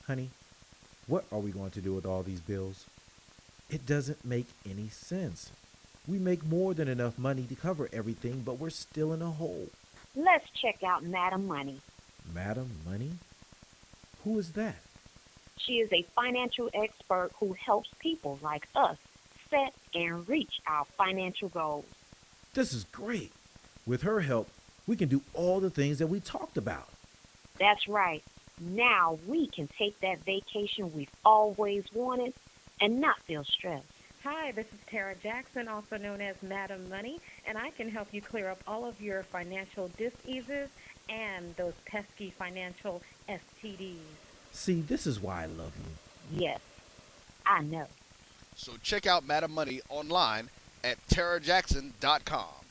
[SPEAKER 11] Honey, what are we going to do with all these bills? It doesn't make any sense. We make more than enough money to cover everything, but we're still in a hole.
[SPEAKER 12] Let's check out Madam Money.
[SPEAKER 11] Madam Money? Who is that?
[SPEAKER 12] She is a financial expert who helps people like us set and reach our financial goals.
[SPEAKER 11] This is great. With her help, we can do all the things that we talked about.
[SPEAKER 12] That's right. Now we can take that vacation we've always wanted and not feel stressed.
[SPEAKER 13] Hi, this is Tara Jackson, also known as Madam Money, and I can help you clear up all of your financial diseases and those pesky financial STDs.
[SPEAKER 11] See, this is why I love you.
[SPEAKER 12] Yes, I know.
[SPEAKER 9] So check out Madam Money online at tarajackson.com.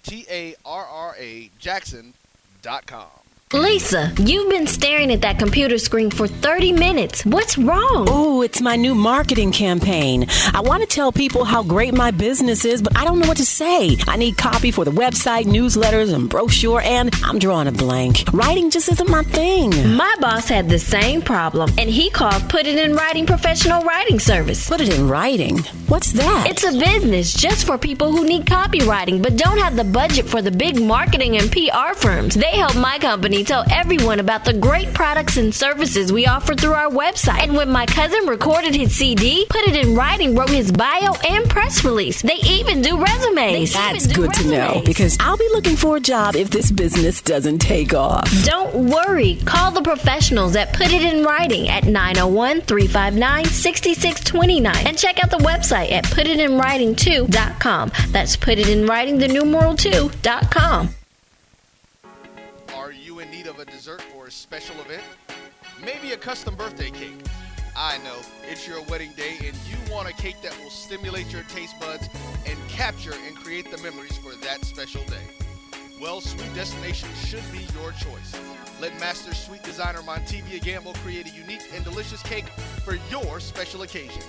[SPEAKER 9] TARRA Jackson.com.
[SPEAKER 14] Lisa, you've been staring at that computer screen for 30 minutes. What's wrong?
[SPEAKER 15] Oh, it's my new marketing campaign. I want to tell people how great my business is, but I don't know what to say. I need copy for the website, newsletters, and brochure, and I'm drawing a blank. Writing just isn't my thing.
[SPEAKER 14] My boss had the same problem, and he called Put It in Writing Professional Writing Service.
[SPEAKER 15] Put it in writing? What's that?
[SPEAKER 14] It's a business just for people who need copywriting but don't have the budget for the big marketing and PR firms. They help my company tell everyone about the great products and services we offer through our website. And when my cousin recorded his CD, Put It in Writing wrote his bio and press release. They even do resumes.
[SPEAKER 15] That's good to know, because I'll be looking for a job if this business doesn't take off.
[SPEAKER 14] Don't worry. Call the professionals at Put It in Writing at 901-359-6629 and check out the website at putitinwriting2.com. That's putitinwriting2.com.
[SPEAKER 9] Are you in need of a dessert for a special event? Maybe a custom birthday cake. I know, it's your wedding day and you want a cake that will stimulate your taste buds and capture and create the memories for that special day. Well, Sweet Destination should be your choice. Let Master Sweet Designer Montevia Gamble create a unique and delicious cake for your special occasion.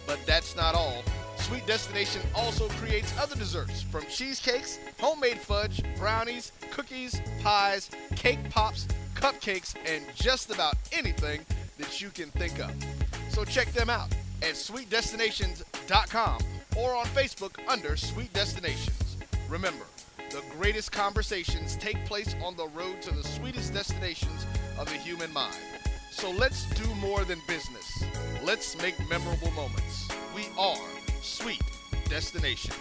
[SPEAKER 9] But that's not all. Sweet Destination also creates other desserts, from cheesecakes, homemade fudge, brownies, cookies, pies, cake pops, cupcakes, and just about anything that you can think of. So check them out at sweetdestinations.com or on Facebook under Sweet Destinations. Remember, the greatest conversations take place on the road to the sweetest destinations of the human mind. So let's do more than business. Let's make memorable moments. We are Sweet Destinations.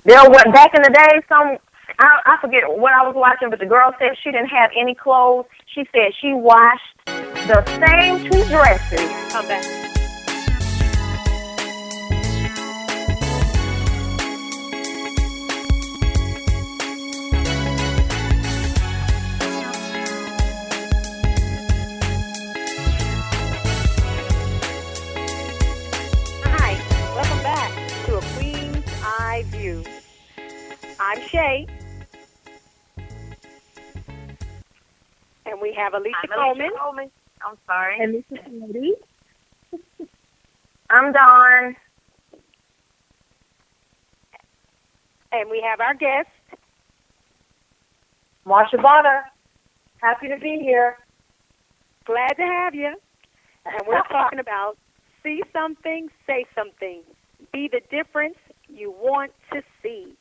[SPEAKER 3] There was back in the day, I forget what I was watching, but the girl said she didn't have any clothes. She said she washed the same two dresses.
[SPEAKER 2] Come back. Hi, welcome back to A Queen's Eye View. I'm Shay. And we have Alicia Coleman.
[SPEAKER 3] I'm sorry.
[SPEAKER 4] And this is Lady.
[SPEAKER 3] I'm Dawn.
[SPEAKER 2] And we have our guest.
[SPEAKER 5] Marsha R. Happy to be here.
[SPEAKER 2] Glad to have you. And we're talking about see something, say something. Be the difference you want to see.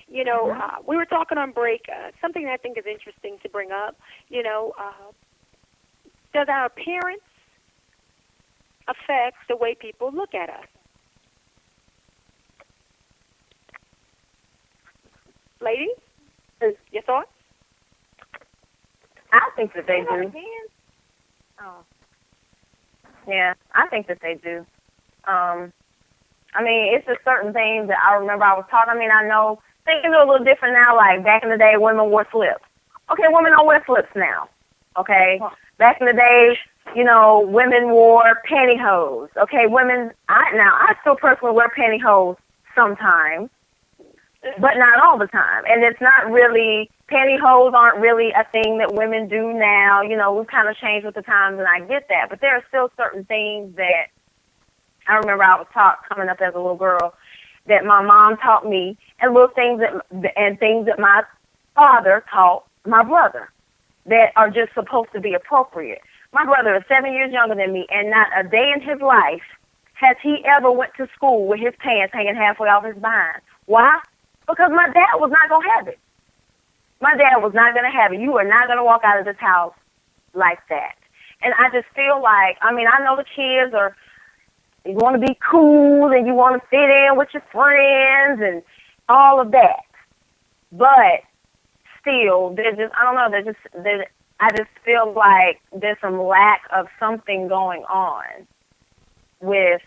[SPEAKER 2] You know, we were talking on break, something that I think is interesting to bring up. You know, does our appearance affect the way people look at us? Ladies, your thoughts?
[SPEAKER 3] I think that they do.
[SPEAKER 2] Oh.
[SPEAKER 3] Yeah, I think that they do. I mean, it's just certain things that I remember I was taught. I mean, I know things are a little different now. Like back in the day, women wore slips.
[SPEAKER 6] Okay, women don't wear flips now. Okay, back in the day, you know, women wore pantyhose. Okay, I still personally wear pantyhose sometimes, but not all the time. And it's not really, pantyhose aren't really a thing that women do now. You know, we've kind of changed with the times, and I get that. But there are still certain things that I remember I was taught coming up as a little girl that my mom taught me, and little things that my father taught my brother that are just supposed to be appropriate. My brother is 7 years younger than me, and not a day in his life has he ever went to school with his pants hanging halfway off his behind. Why? Because my dad was not going to have it. My dad was not going to have it. You are not going to walk out of this house like that. And I just feel like, I mean, I know the kids are, you want to be cool and you want to fit in with your friends and all of that. But still, there's just, I don't know, I just feel like there's some lack of something going on with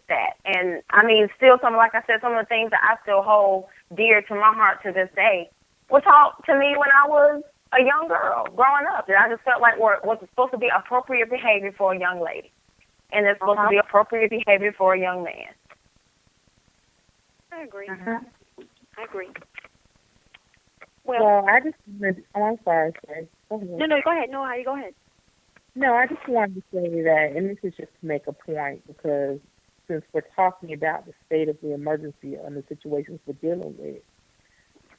[SPEAKER 6] that. And I mean, still like I said, some of the things that I still hold dear to my heart to this day were taught to me when I was a young girl growing up. That I just felt like was supposed to be appropriate behavior for a young lady. And it's supposed to be appropriate behavior for a young man.
[SPEAKER 2] I agree. I agree.
[SPEAKER 4] Well, I just wanted, I'm sorry, sorry. Go ahead.
[SPEAKER 2] No, go ahead. No, Heidi, go ahead.
[SPEAKER 4] No, I just wanted to say that, and this is just to make a point, because since we're talking about the state of the emergency and the situations we're dealing with,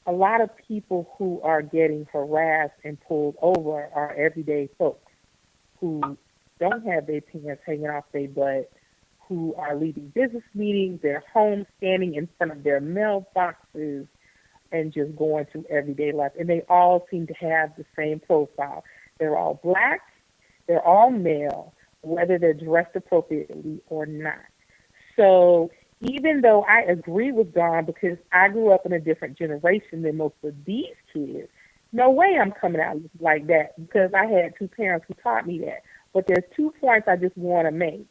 [SPEAKER 4] a lot of people who are getting harassed and pulled over are everyday folks who don't have their pants hanging off their butt, who are leaving business meetings, they're home standing in front of their mailboxes and just going through everyday life. And they all seem to have the same profile. They're all black, they're all male, whether they're dressed appropriately or not. So even though I agree with Dawn, because I grew up in a different generation than most of these kids, no way I'm coming out like that, because I had two parents who taught me that. But there's 2 points I just want to make.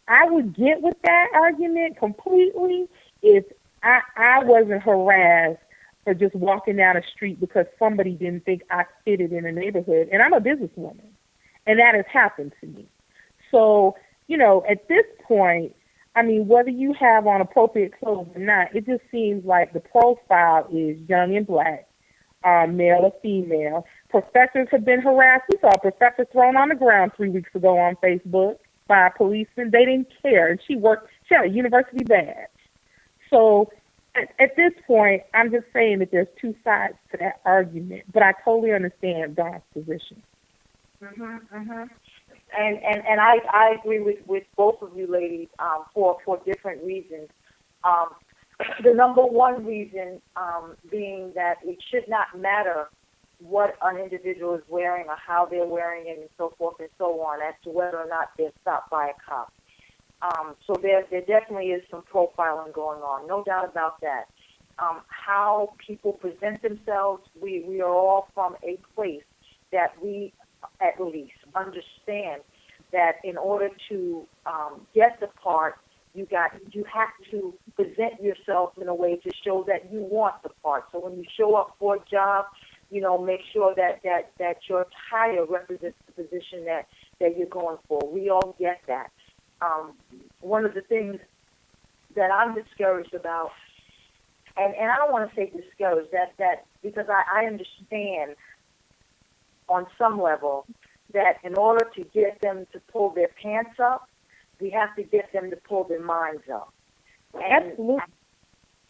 [SPEAKER 4] I would get with that argument completely if I wasn't harassed for just walking down the street because somebody didn't think I fitted in a neighborhood. And I'm a businesswoman, and that has happened to me. So, you know, at this point, I mean, whether you have on appropriate clothes or not, it just seems like the profile is young and black, male or female. Professors have been harassed. We saw a professor thrown on the ground 3 weeks ago on Facebook by a policeman. They didn't care. And she had a university badge. So at this point, I'm just saying that there's 2 sides to that argument. But I totally understand Dawn's position.
[SPEAKER 5] And I agree with both of you ladies for different reasons. The number one reason being that it should not matter what an individual is wearing or how they're wearing it and so forth and so on as to whether or not they're stopped by a cop. So there definitely is some profiling going on, no doubt about that. How people present themselves, we are all from a place that we at least understand that in order to get the part, you have to present yourself in a way to show that you want the part. So when you show up for a job, you know, make sure that your attire represents the position that you're going for. We all get that. One of the things that I'm discouraged about, and I don't want to say discouraged, that because I understand on some level that in order to get them to pull their pants up, we have to get them to pull their minds up.
[SPEAKER 4] Absolutely.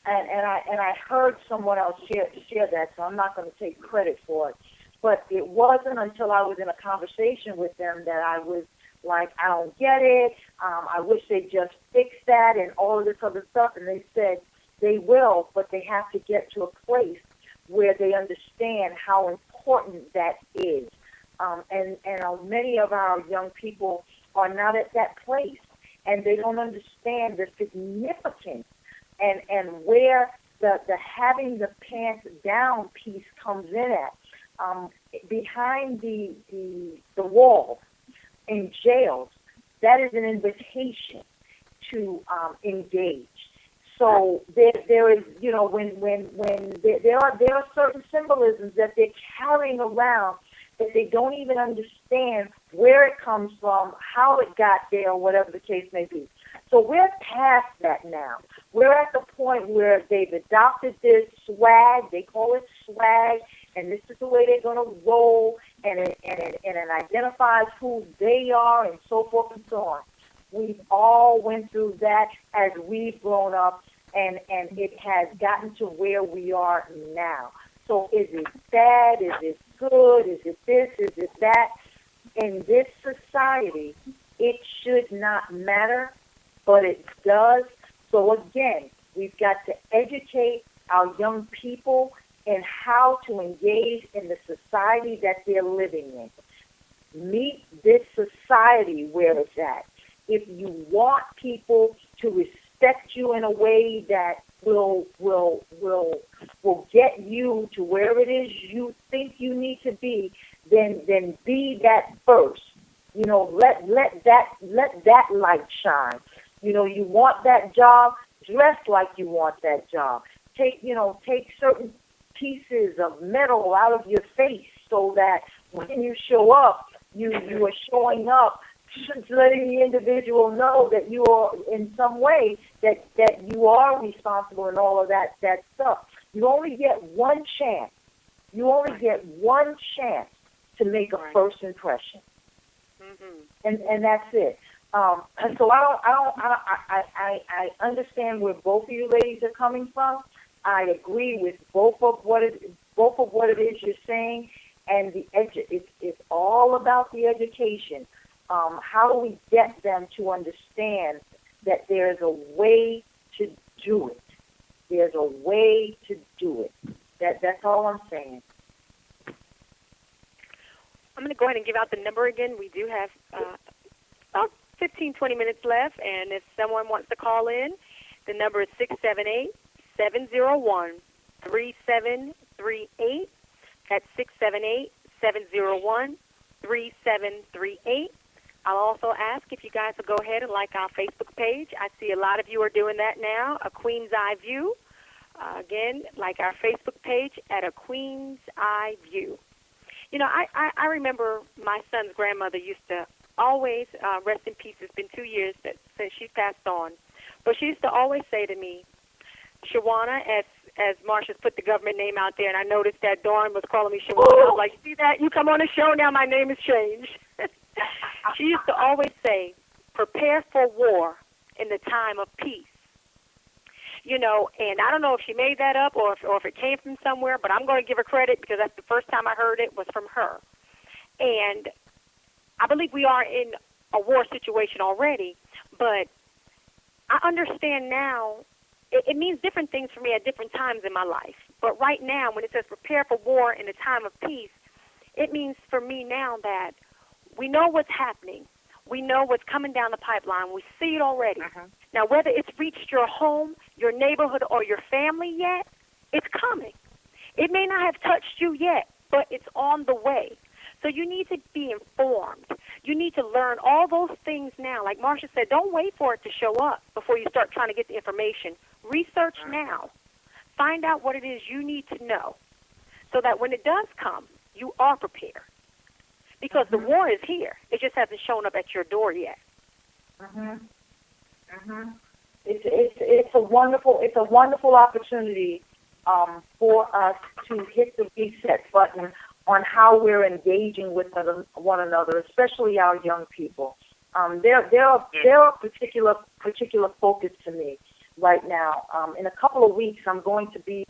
[SPEAKER 5] And I heard someone else share that, so I'm not going to take credit for it. But it wasn't until I was in a conversation with them that I was like, I don't get it. I wish they'd just fix that and all of this other stuff. And they said they will, but they have to get to a place where they understand how important that is. And many of our young people are not at that place, and they don't understand the significance and where the having the pants down piece comes in at. Behind the wall in jails, that is an invitation to engage. So there is, when there are certain symbolisms that they're carrying around that they don't even understand where it comes from, how it got there, or whatever the case may be. So we're past that now. We're at the point where they've adopted this swag. They call it swag, and this is the way they're going to roll, and it identifies who they are, and so forth and so on. We've all went through that as we've grown up, and it has gotten to where we are now. So is it sad? Is it good? Is it this? Is it that? In this society, it should not matter, but it does. So again, we've got to educate our young people in how to engage in the society that they're living in. Meet this society where it's at. If you want people to respect you in a way that will get you to where it is you think you need to be, then be that first. Let that light shine. You want that job, dress like you want that job. Take certain pieces of metal out of your face so that when you show up, you are showing up, letting the individual know that you are in some way that you are responsible and all of that stuff. You only get one chance. You only get one chance to make a first impression, and that's it. And so I understand where both of you ladies are coming from. I agree with both of what it is you're saying, and it's all about the education. How do we get them to understand that there's a way to do it? There's a way to do it. That's all I'm saying.
[SPEAKER 2] I'm going to go ahead and give out the number again. We do have about 15, 20 minutes left, and if someone wants to call in, the number is 678-701-3738. That's 678-701-3738. I'll also ask if you guys will go ahead and like our Facebook page. I see a lot of you are doing that now, A Queen's Eye View. Again, like our Facebook page at A Queen's Eye View. I remember my son's grandmother used to always, rest in peace, it's been 2 years since she passed on, but she used to always say to me, Shawana, as Marsha's put the government name out there, and I noticed that Dawn was calling me Shawana. I was like, see that? You come on the show now, my name has changed. She used to always say, prepare for war in the time of peace. And I don't know if she made that up or if it came from somewhere, but I'm going to give her credit because that's the first time I heard it was from her. And I believe we are in a war situation already, but I understand now it means different things for me at different times in my life. But right now, when it says prepare for war in a time of peace, it means for me now that we know what's happening. We know what's coming down the pipeline. We see it already. Now, whether it's reached your home, your neighborhood, or your family yet, it's coming. It may not have touched you yet, but it's on the way. So you need to be informed. You need to learn all those things now. Like Marsha said, don't wait for it to show up before you start trying to get the information. Research now. Find out what it is you need to know so that when it does come, you are prepared. Because the war is here. It just hasn't shown up at your door yet.
[SPEAKER 5] It's a wonderful opportunity for us to hit the reset button on how we're engaging with one another, especially our young people. They're a particular focus to me right now. In a couple of weeks, I'm going to be.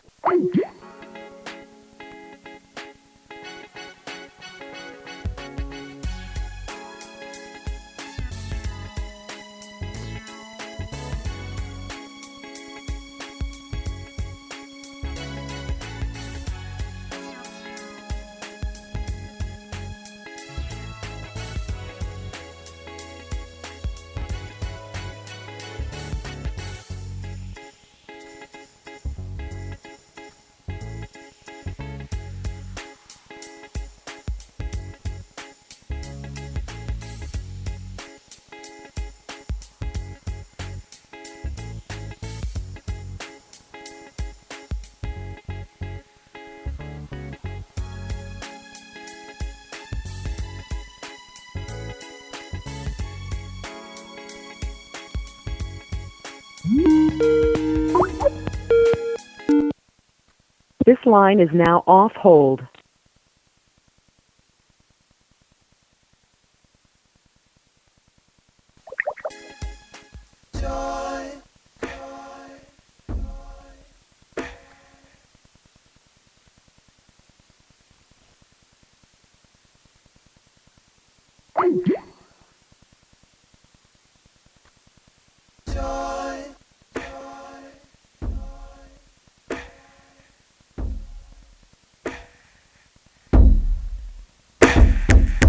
[SPEAKER 16] This line is now off hold.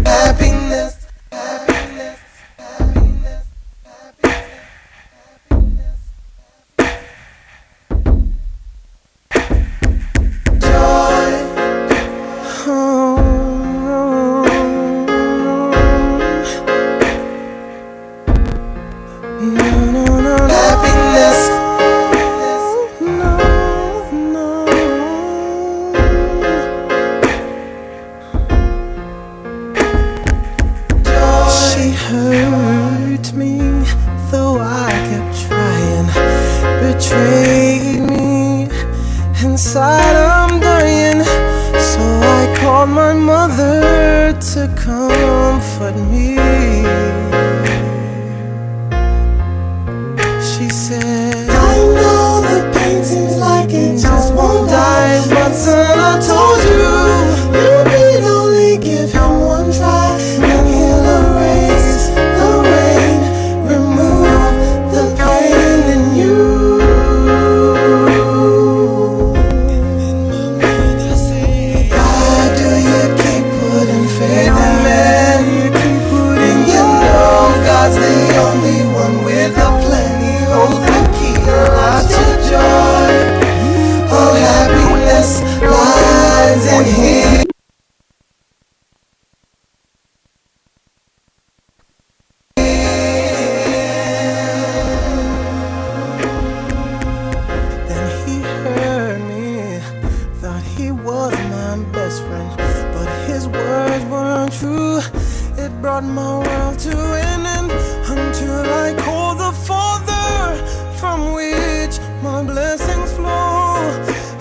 [SPEAKER 1] Happiness. She hurt me, though I kept trying. Betrayed me, inside I'm dying. So I called my mother to comfort me. She said, I know the pain seems like it just won't die, but son, I told you, you need only give him one try, and he'll erase the rain, remove the pain in you. Why do you keep putting faith in man? When you know God's the only one with a plenty hope that can unlock your joy. All happiness lies in Him. Then he heard me, thought he was my best friend, but his words weren't true. It brought my world to an end until I called the Father from which my blessings flow.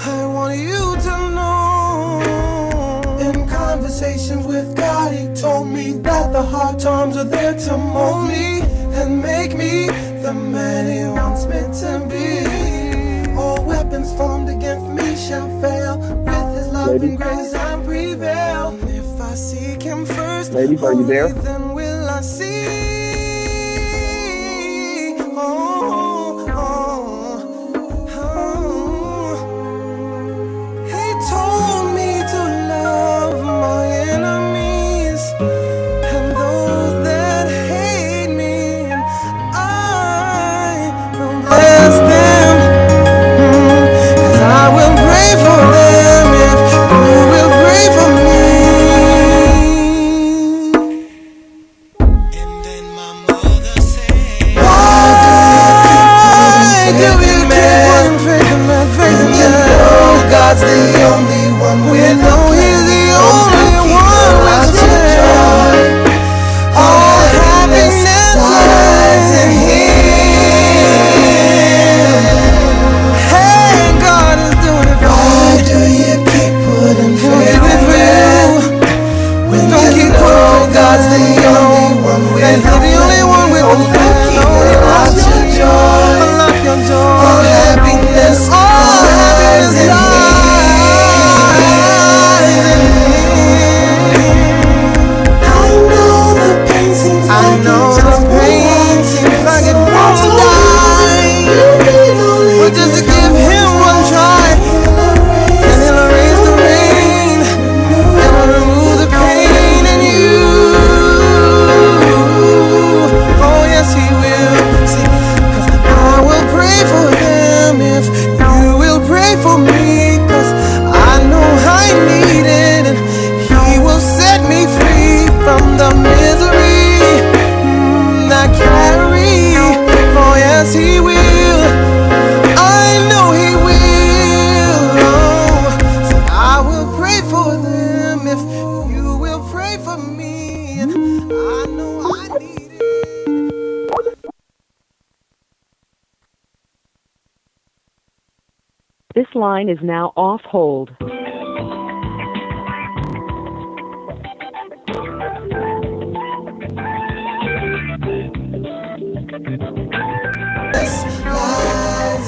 [SPEAKER 1] I want you to know. In conversations with God, He told me that the hard times are there to mold me and make me the man He wants me to be. All weapons formed against me shall fail. With His love and grace I prevail. And if I seek Him first,
[SPEAKER 17] Ladies, are you there?
[SPEAKER 1] only then will I see. He told me to love my enemies and those that hate me, and I will bless them. 'Cause I will pray for them if you will pray for me.
[SPEAKER 16] This line is now off hold.
[SPEAKER 1] Lies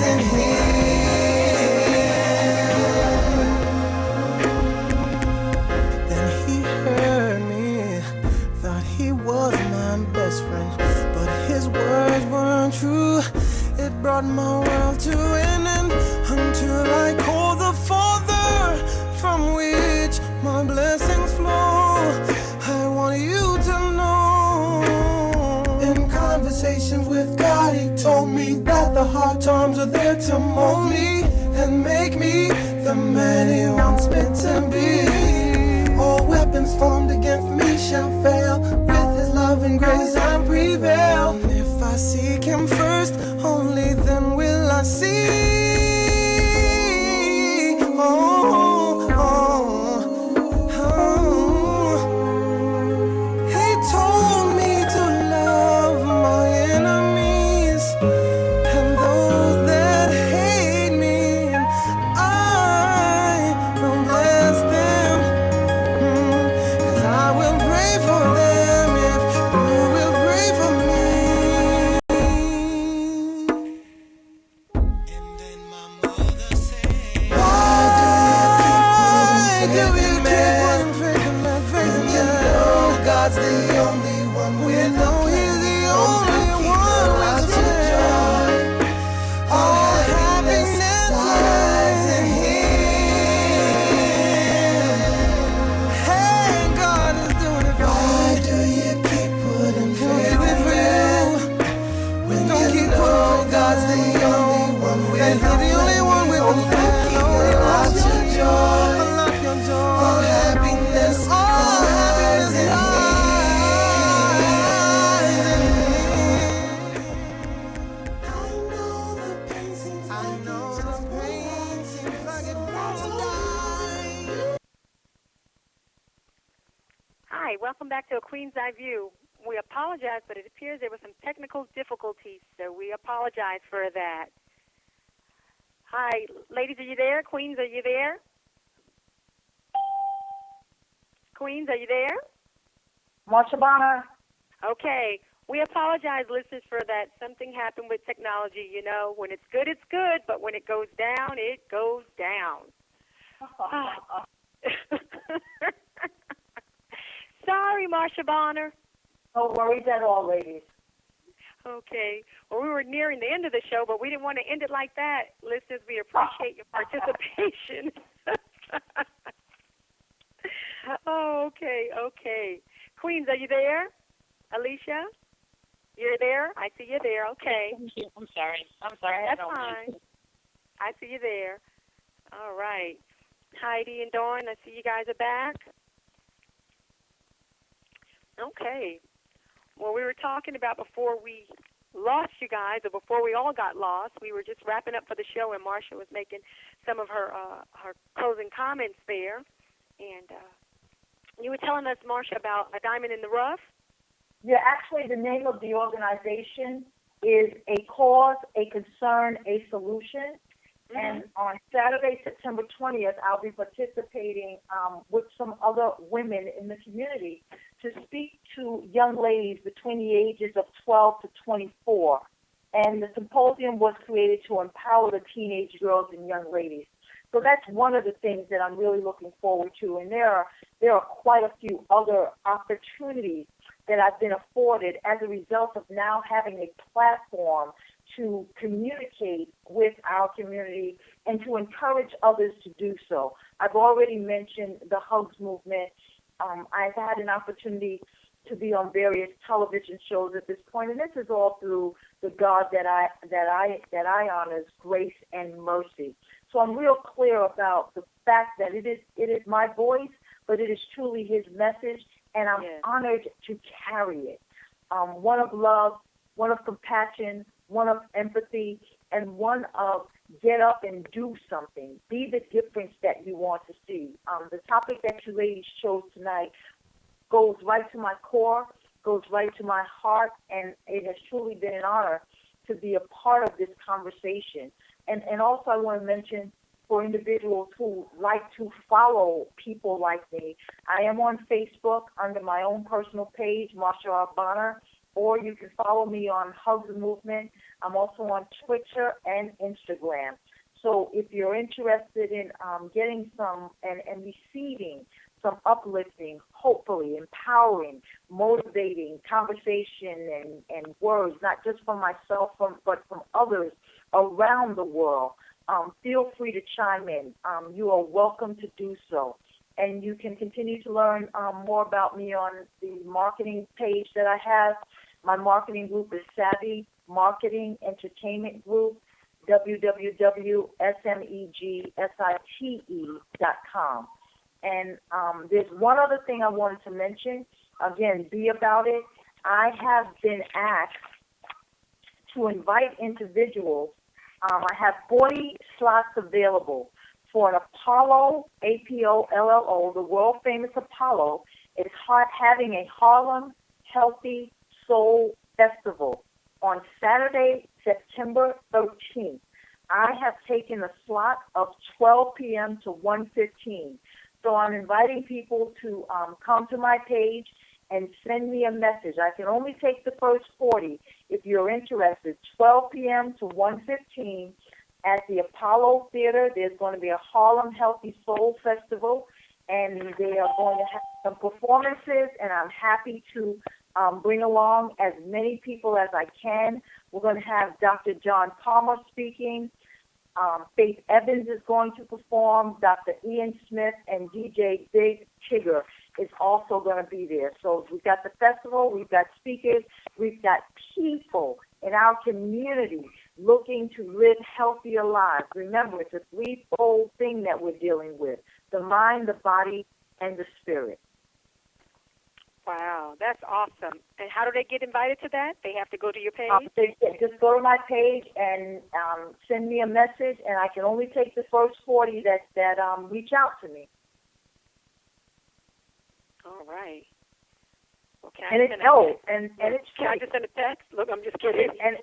[SPEAKER 1] in Then he heard me, thought he was my best friend, but his words weren't true. It brought my world to an end until I called the Father from which my blessings flow. I want you to know. In conversations with God, he told me that the hard times are there to mold me and make me the man he wants me to be. All weapons formed against me shall fail. With his love and grace I prevail. And if I seek him first, only then will I see. He told me to love my enemies and those that hate me, and I will bless them. 'Cause I will pray for them if you will pray for me. And then my mother said, why do you keep putting faith in that faith in you know God's the only one we know he's the only one with joy. All happiness lies in him. Hey, God is doing it for you. Why do you keep putting faith in you? When you know God's the only one with and he's the only one with the plan. Unlock your joy. Unlock your joy. All happiness lies in him.
[SPEAKER 2] Hi, welcome back to A Queen's Eye View. We apologize, but it appears there were some technical difficulties, so we apologize for that. Hi, ladies, are you there? Queens, are you there? Queens, are you there?
[SPEAKER 5] Marsha R.
[SPEAKER 2] Okay. We apologize, listeners, for that. Something happened with technology. You know, when it's good, but when it goes down, it goes down. Sorry, Marsha Bonner.
[SPEAKER 5] No worries at all, ladies.
[SPEAKER 2] Okay. Well, we were nearing the end of the show, but we didn't want to end it like that. Listeners, we appreciate your participation. Okay. Queens, are you there? Alicia? You're there? I see you there. Okay.
[SPEAKER 6] I'm sorry.
[SPEAKER 2] That's fine. I see you there. All right. Heidi and Dawn, I see you guys are back. Okay. Well, we were talking about before we lost you guys, or before we all got lost, we were just wrapping up for the show, and Marsha was making some of her closing comments there. And you were telling us, Marsha, about A Diamond in the Rough.
[SPEAKER 5] Yeah, actually, the name of the organization is A Cause, A Concern, A Solution. Mm-hmm. And on Saturday, September 20th, I'll be participating with some other women in the community to speak to young ladies between the ages of 12 to 24. And the symposium was created to empower the teenage girls and young ladies. So that's one of the things that I'm really looking forward to. And there are quite a few other opportunities that I've been afforded as a result of now having a platform to communicate with our community and to encourage others to do so. I've already mentioned the Hugs movement. I've had an opportunity to be on various television shows at this point, and this is all through the God that I honor as grace and mercy. So I'm real clear about the fact that it is my voice, but it is truly His message, and I'm honored to carry it. One of love, one of compassion, one of empathy, and one of get up and do something. Be the difference that you want to see. The topic that you ladies chose tonight goes right to my core, goes right to my heart, and it has truly been an honor to be a part of this conversation. And also I want to mention for individuals who like to follow people like me. I am on Facebook under my own personal page, Marsha R, or you can follow me on Hug the Movement. I'm also on Twitter and Instagram. So if you're interested in getting some and receiving some uplifting, hopefully empowering, motivating conversation and words, not just from myself, but from others around the world, feel free to chime in. You are welcome to do so. And you can continue to learn more about me on the marketing page that I have. My marketing group is Savvy Marketing Entertainment Group, www.smegSite.com. And there's one other thing I wanted to mention. Again, be about it. I have been asked to invite individuals. I have 40 slots available for an Apollo, APOLLO, the world-famous Apollo. It's having a Harlem Healthy Soul Festival on Saturday, September 13th. I have taken a slot of 12 p.m. to 1:15. So I'm inviting people to come to my page and send me a message. I can only take the first 40 if you're interested. 12 p.m. to 1:15 at the Apollo Theater. There's going to be a Harlem Healthy Soul Festival, and they are going to have some performances, and I'm happy to bring along as many people as I can. We're going to have Dr. John Palmer speaking. Faith Evans is going to perform. Dr. Ian Smith and DJ Big Tigger is also going to be there. So we've got the festival, we've got speakers, we've got people in our community looking to live healthier lives. Remember, it's a threefold thing that we're dealing with: the mind, the body, and the spirit.
[SPEAKER 2] Wow, that's awesome. And how do they get invited to that? They have to go to your page?
[SPEAKER 5] Just go to my page and send me a message, and I can only take the first 40 that reach out to me.
[SPEAKER 2] All right. Well,
[SPEAKER 5] Can I just
[SPEAKER 2] send a text? Look, I'm just kidding.
[SPEAKER 5] And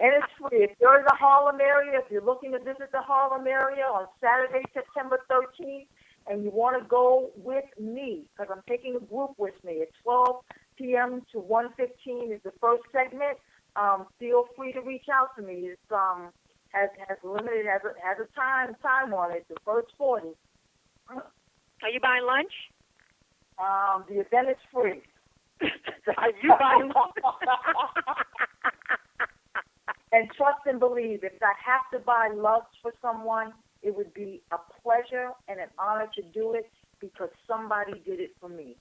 [SPEAKER 5] it's free. If you're in the Harlem area, if you're looking to visit the Harlem area on Saturday, September 13th, and you want to go with me, because I'm taking a group with me at 12 p.m. to 1:15 is the first segment. Feel free to reach out to me. It's has limited has a time on it. The first 40.
[SPEAKER 2] Are you buying lunch?
[SPEAKER 5] The event is free.
[SPEAKER 2] Are you buying lunch?
[SPEAKER 5] And trust and believe, if I have to buy lunch for someone, it would be a pleasure and an honor to do it because somebody did it for me.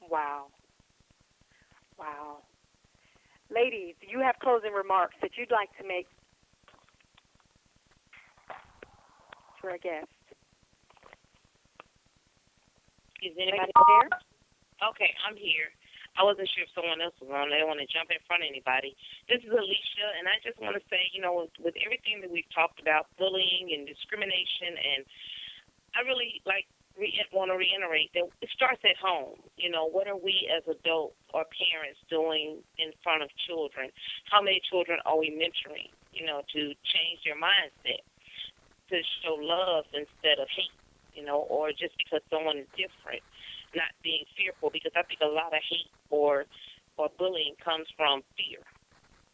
[SPEAKER 2] Wow. Wow. Ladies, do you have closing remarks that you'd like to make for a guest?
[SPEAKER 17] Is anybody there? Okay, I'm here. I wasn't sure if someone else was on. I don't want to jump in front of anybody. This is Alicia, and I just want to say, with everything that we've talked about, bullying and discrimination, and I really want to reiterate that it starts at home. What are we as adults or parents doing in front of children? How many children are we mentoring, to change their mindset, to show love instead of hate, or just because someone is different, not being fearful, because I think a lot of hate or bullying comes from fear.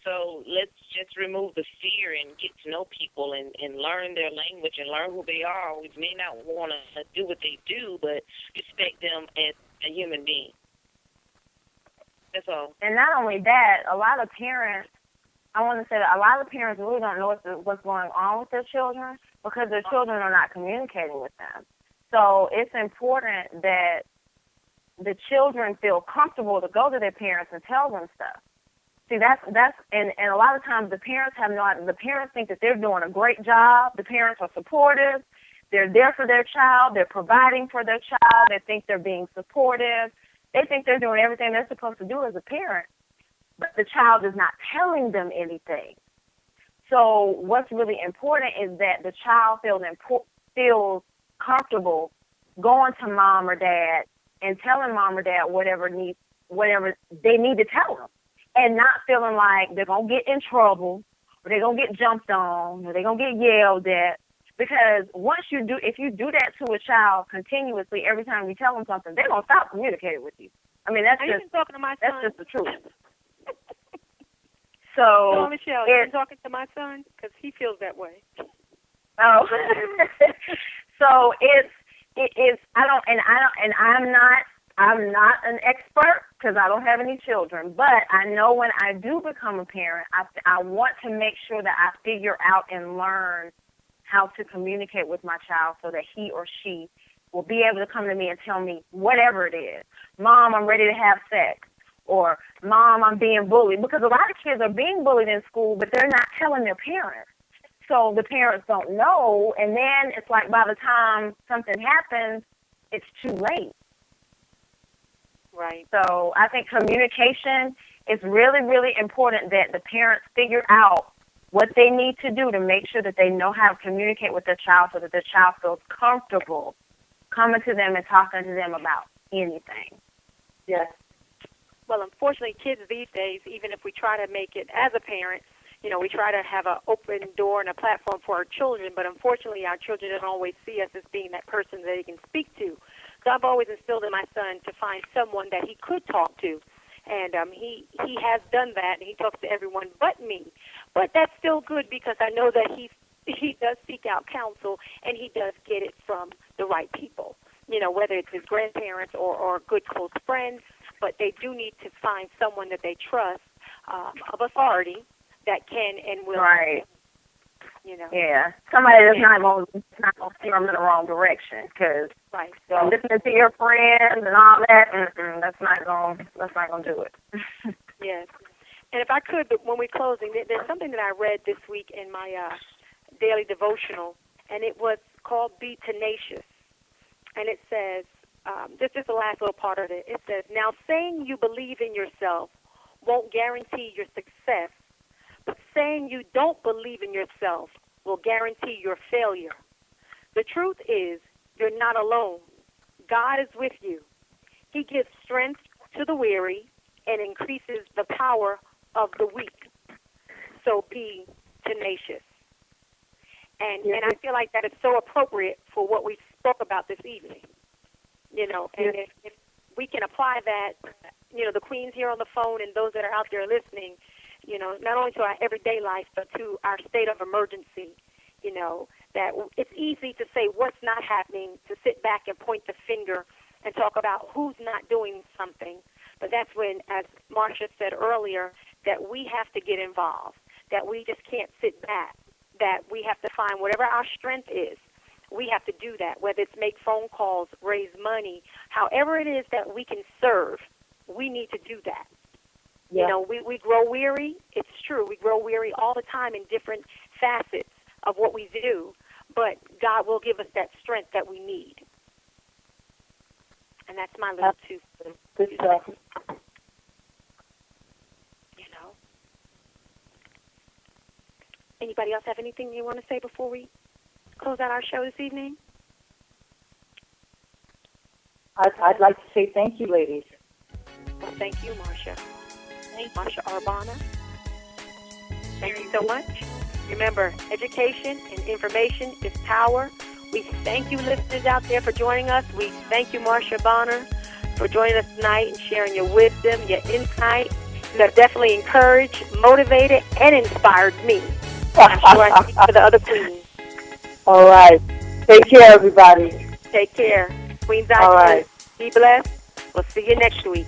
[SPEAKER 17] So let's just remove the fear and get to know people and learn their language and learn who they are. We may not want to do what they do, but respect them as a human being. That's all.
[SPEAKER 6] And not only that, a lot of parents, I want to say that a lot of parents really don't know what's going on with their children because their children are not communicating with them. So it's important that the children feel comfortable to go to their parents and tell them stuff. See, that's and a lot of times the parents think that they're doing a great job. The parents are supportive. They're there for their child. They're providing for their child. They think they're being supportive. They think they're doing everything they're supposed to do as a parent, but the child is not telling them anything. So what's really important is that the child feels comfortable going to mom or dad and telling mom or dad whatever they need to tell them, and not feeling like they're going to get in trouble or they're going to get jumped on or they're going to get yelled at Because if you do that to a child continuously every time you tell them something, they're gonna stop communicating with you. I mean, that's
[SPEAKER 2] talking to my
[SPEAKER 6] that's
[SPEAKER 2] son?
[SPEAKER 6] just the truth. So,
[SPEAKER 2] Michelle, you've been talking to my son because he feels that way.
[SPEAKER 6] Oh, so I'm not an expert because I don't have any children, but I know when I do become a parent, I want to make sure that I figure out and learn how to communicate with my child so that he or she will be able to come to me and tell me whatever it is. Mom, I'm ready to have sex. Or, Mom, I'm being bullied. Because a lot of kids are being bullied in school, but they're not telling their parents. So the parents don't know, and then it's like by the time something happens, it's too late.
[SPEAKER 2] Right.
[SPEAKER 6] So I think communication is really, really important, that the parents figure out what they need to do to make sure that they know how to communicate with their child so that their child feels comfortable coming to them and talking to them about anything.
[SPEAKER 5] Yes.
[SPEAKER 2] Well, unfortunately, kids these days, even if we try to make it as a parent, we try to have an open door and a platform for our children, but unfortunately our children don't always see us as being that person that they can speak to. So I've always instilled in my son to find someone that he could talk to. And he has done that, and he talks to everyone but me. But that's still good because I know that he does seek out counsel, and he does get it from the right people, whether it's his grandparents or good close friends. But they do need to find someone that they trust of authority that can and will.
[SPEAKER 6] Right. Yeah. Somebody that's not going to steer them in the wrong direction, because listening to your friends and all that, that's not going to do it.
[SPEAKER 2] Yes. And if I could, but when we're closing, there's something that I read this week in my daily devotional, and it was called Be Tenacious. And it says, just the last little part of it, it says, now saying you believe in yourself won't guarantee your success, but saying you don't believe in yourself will guarantee your failure. The truth is, you're not alone. God is with you. He gives strength to the weary and increases the power of the weak. So be tenacious. And I feel like that is so appropriate for what we spoke about this evening. And if we can apply that, the queens here on the phone and those that are out there listening, not only to our everyday life, but to our state of emergency, that it's easy to say what's not happening, to sit back and point the finger and talk about who's not doing something. But that's when, as Marsha said earlier, that we have to get involved, that we just can't sit back, that we have to find whatever our strength is. We have to do that, whether it's make phone calls, raise money, however it is that we can serve, we need to do that.
[SPEAKER 5] Yeah.
[SPEAKER 2] We grow weary. It's true. We grow weary all the time in different facets of what we do, but God will give us that strength that we need. And that's my little two cents.
[SPEAKER 5] Good stuff.
[SPEAKER 2] Anybody else have anything you want to say before we close out our show this evening?
[SPEAKER 5] I'd like to say thank you, ladies.
[SPEAKER 2] Well, thank you, Marsha. Marsha R. Thank you so much. Remember, education and information is power. We thank you, listeners out there, for joining us. We thank you, Marsha Bonner, for joining us tonight and sharing your wisdom, your insight. You have definitely encouraged, motivated, and inspired me. I'm sure I speak for the other queens.
[SPEAKER 5] All right. Take care, everybody.
[SPEAKER 2] Take care. Queens,
[SPEAKER 5] all right.
[SPEAKER 2] Be blessed. We'll see you next week.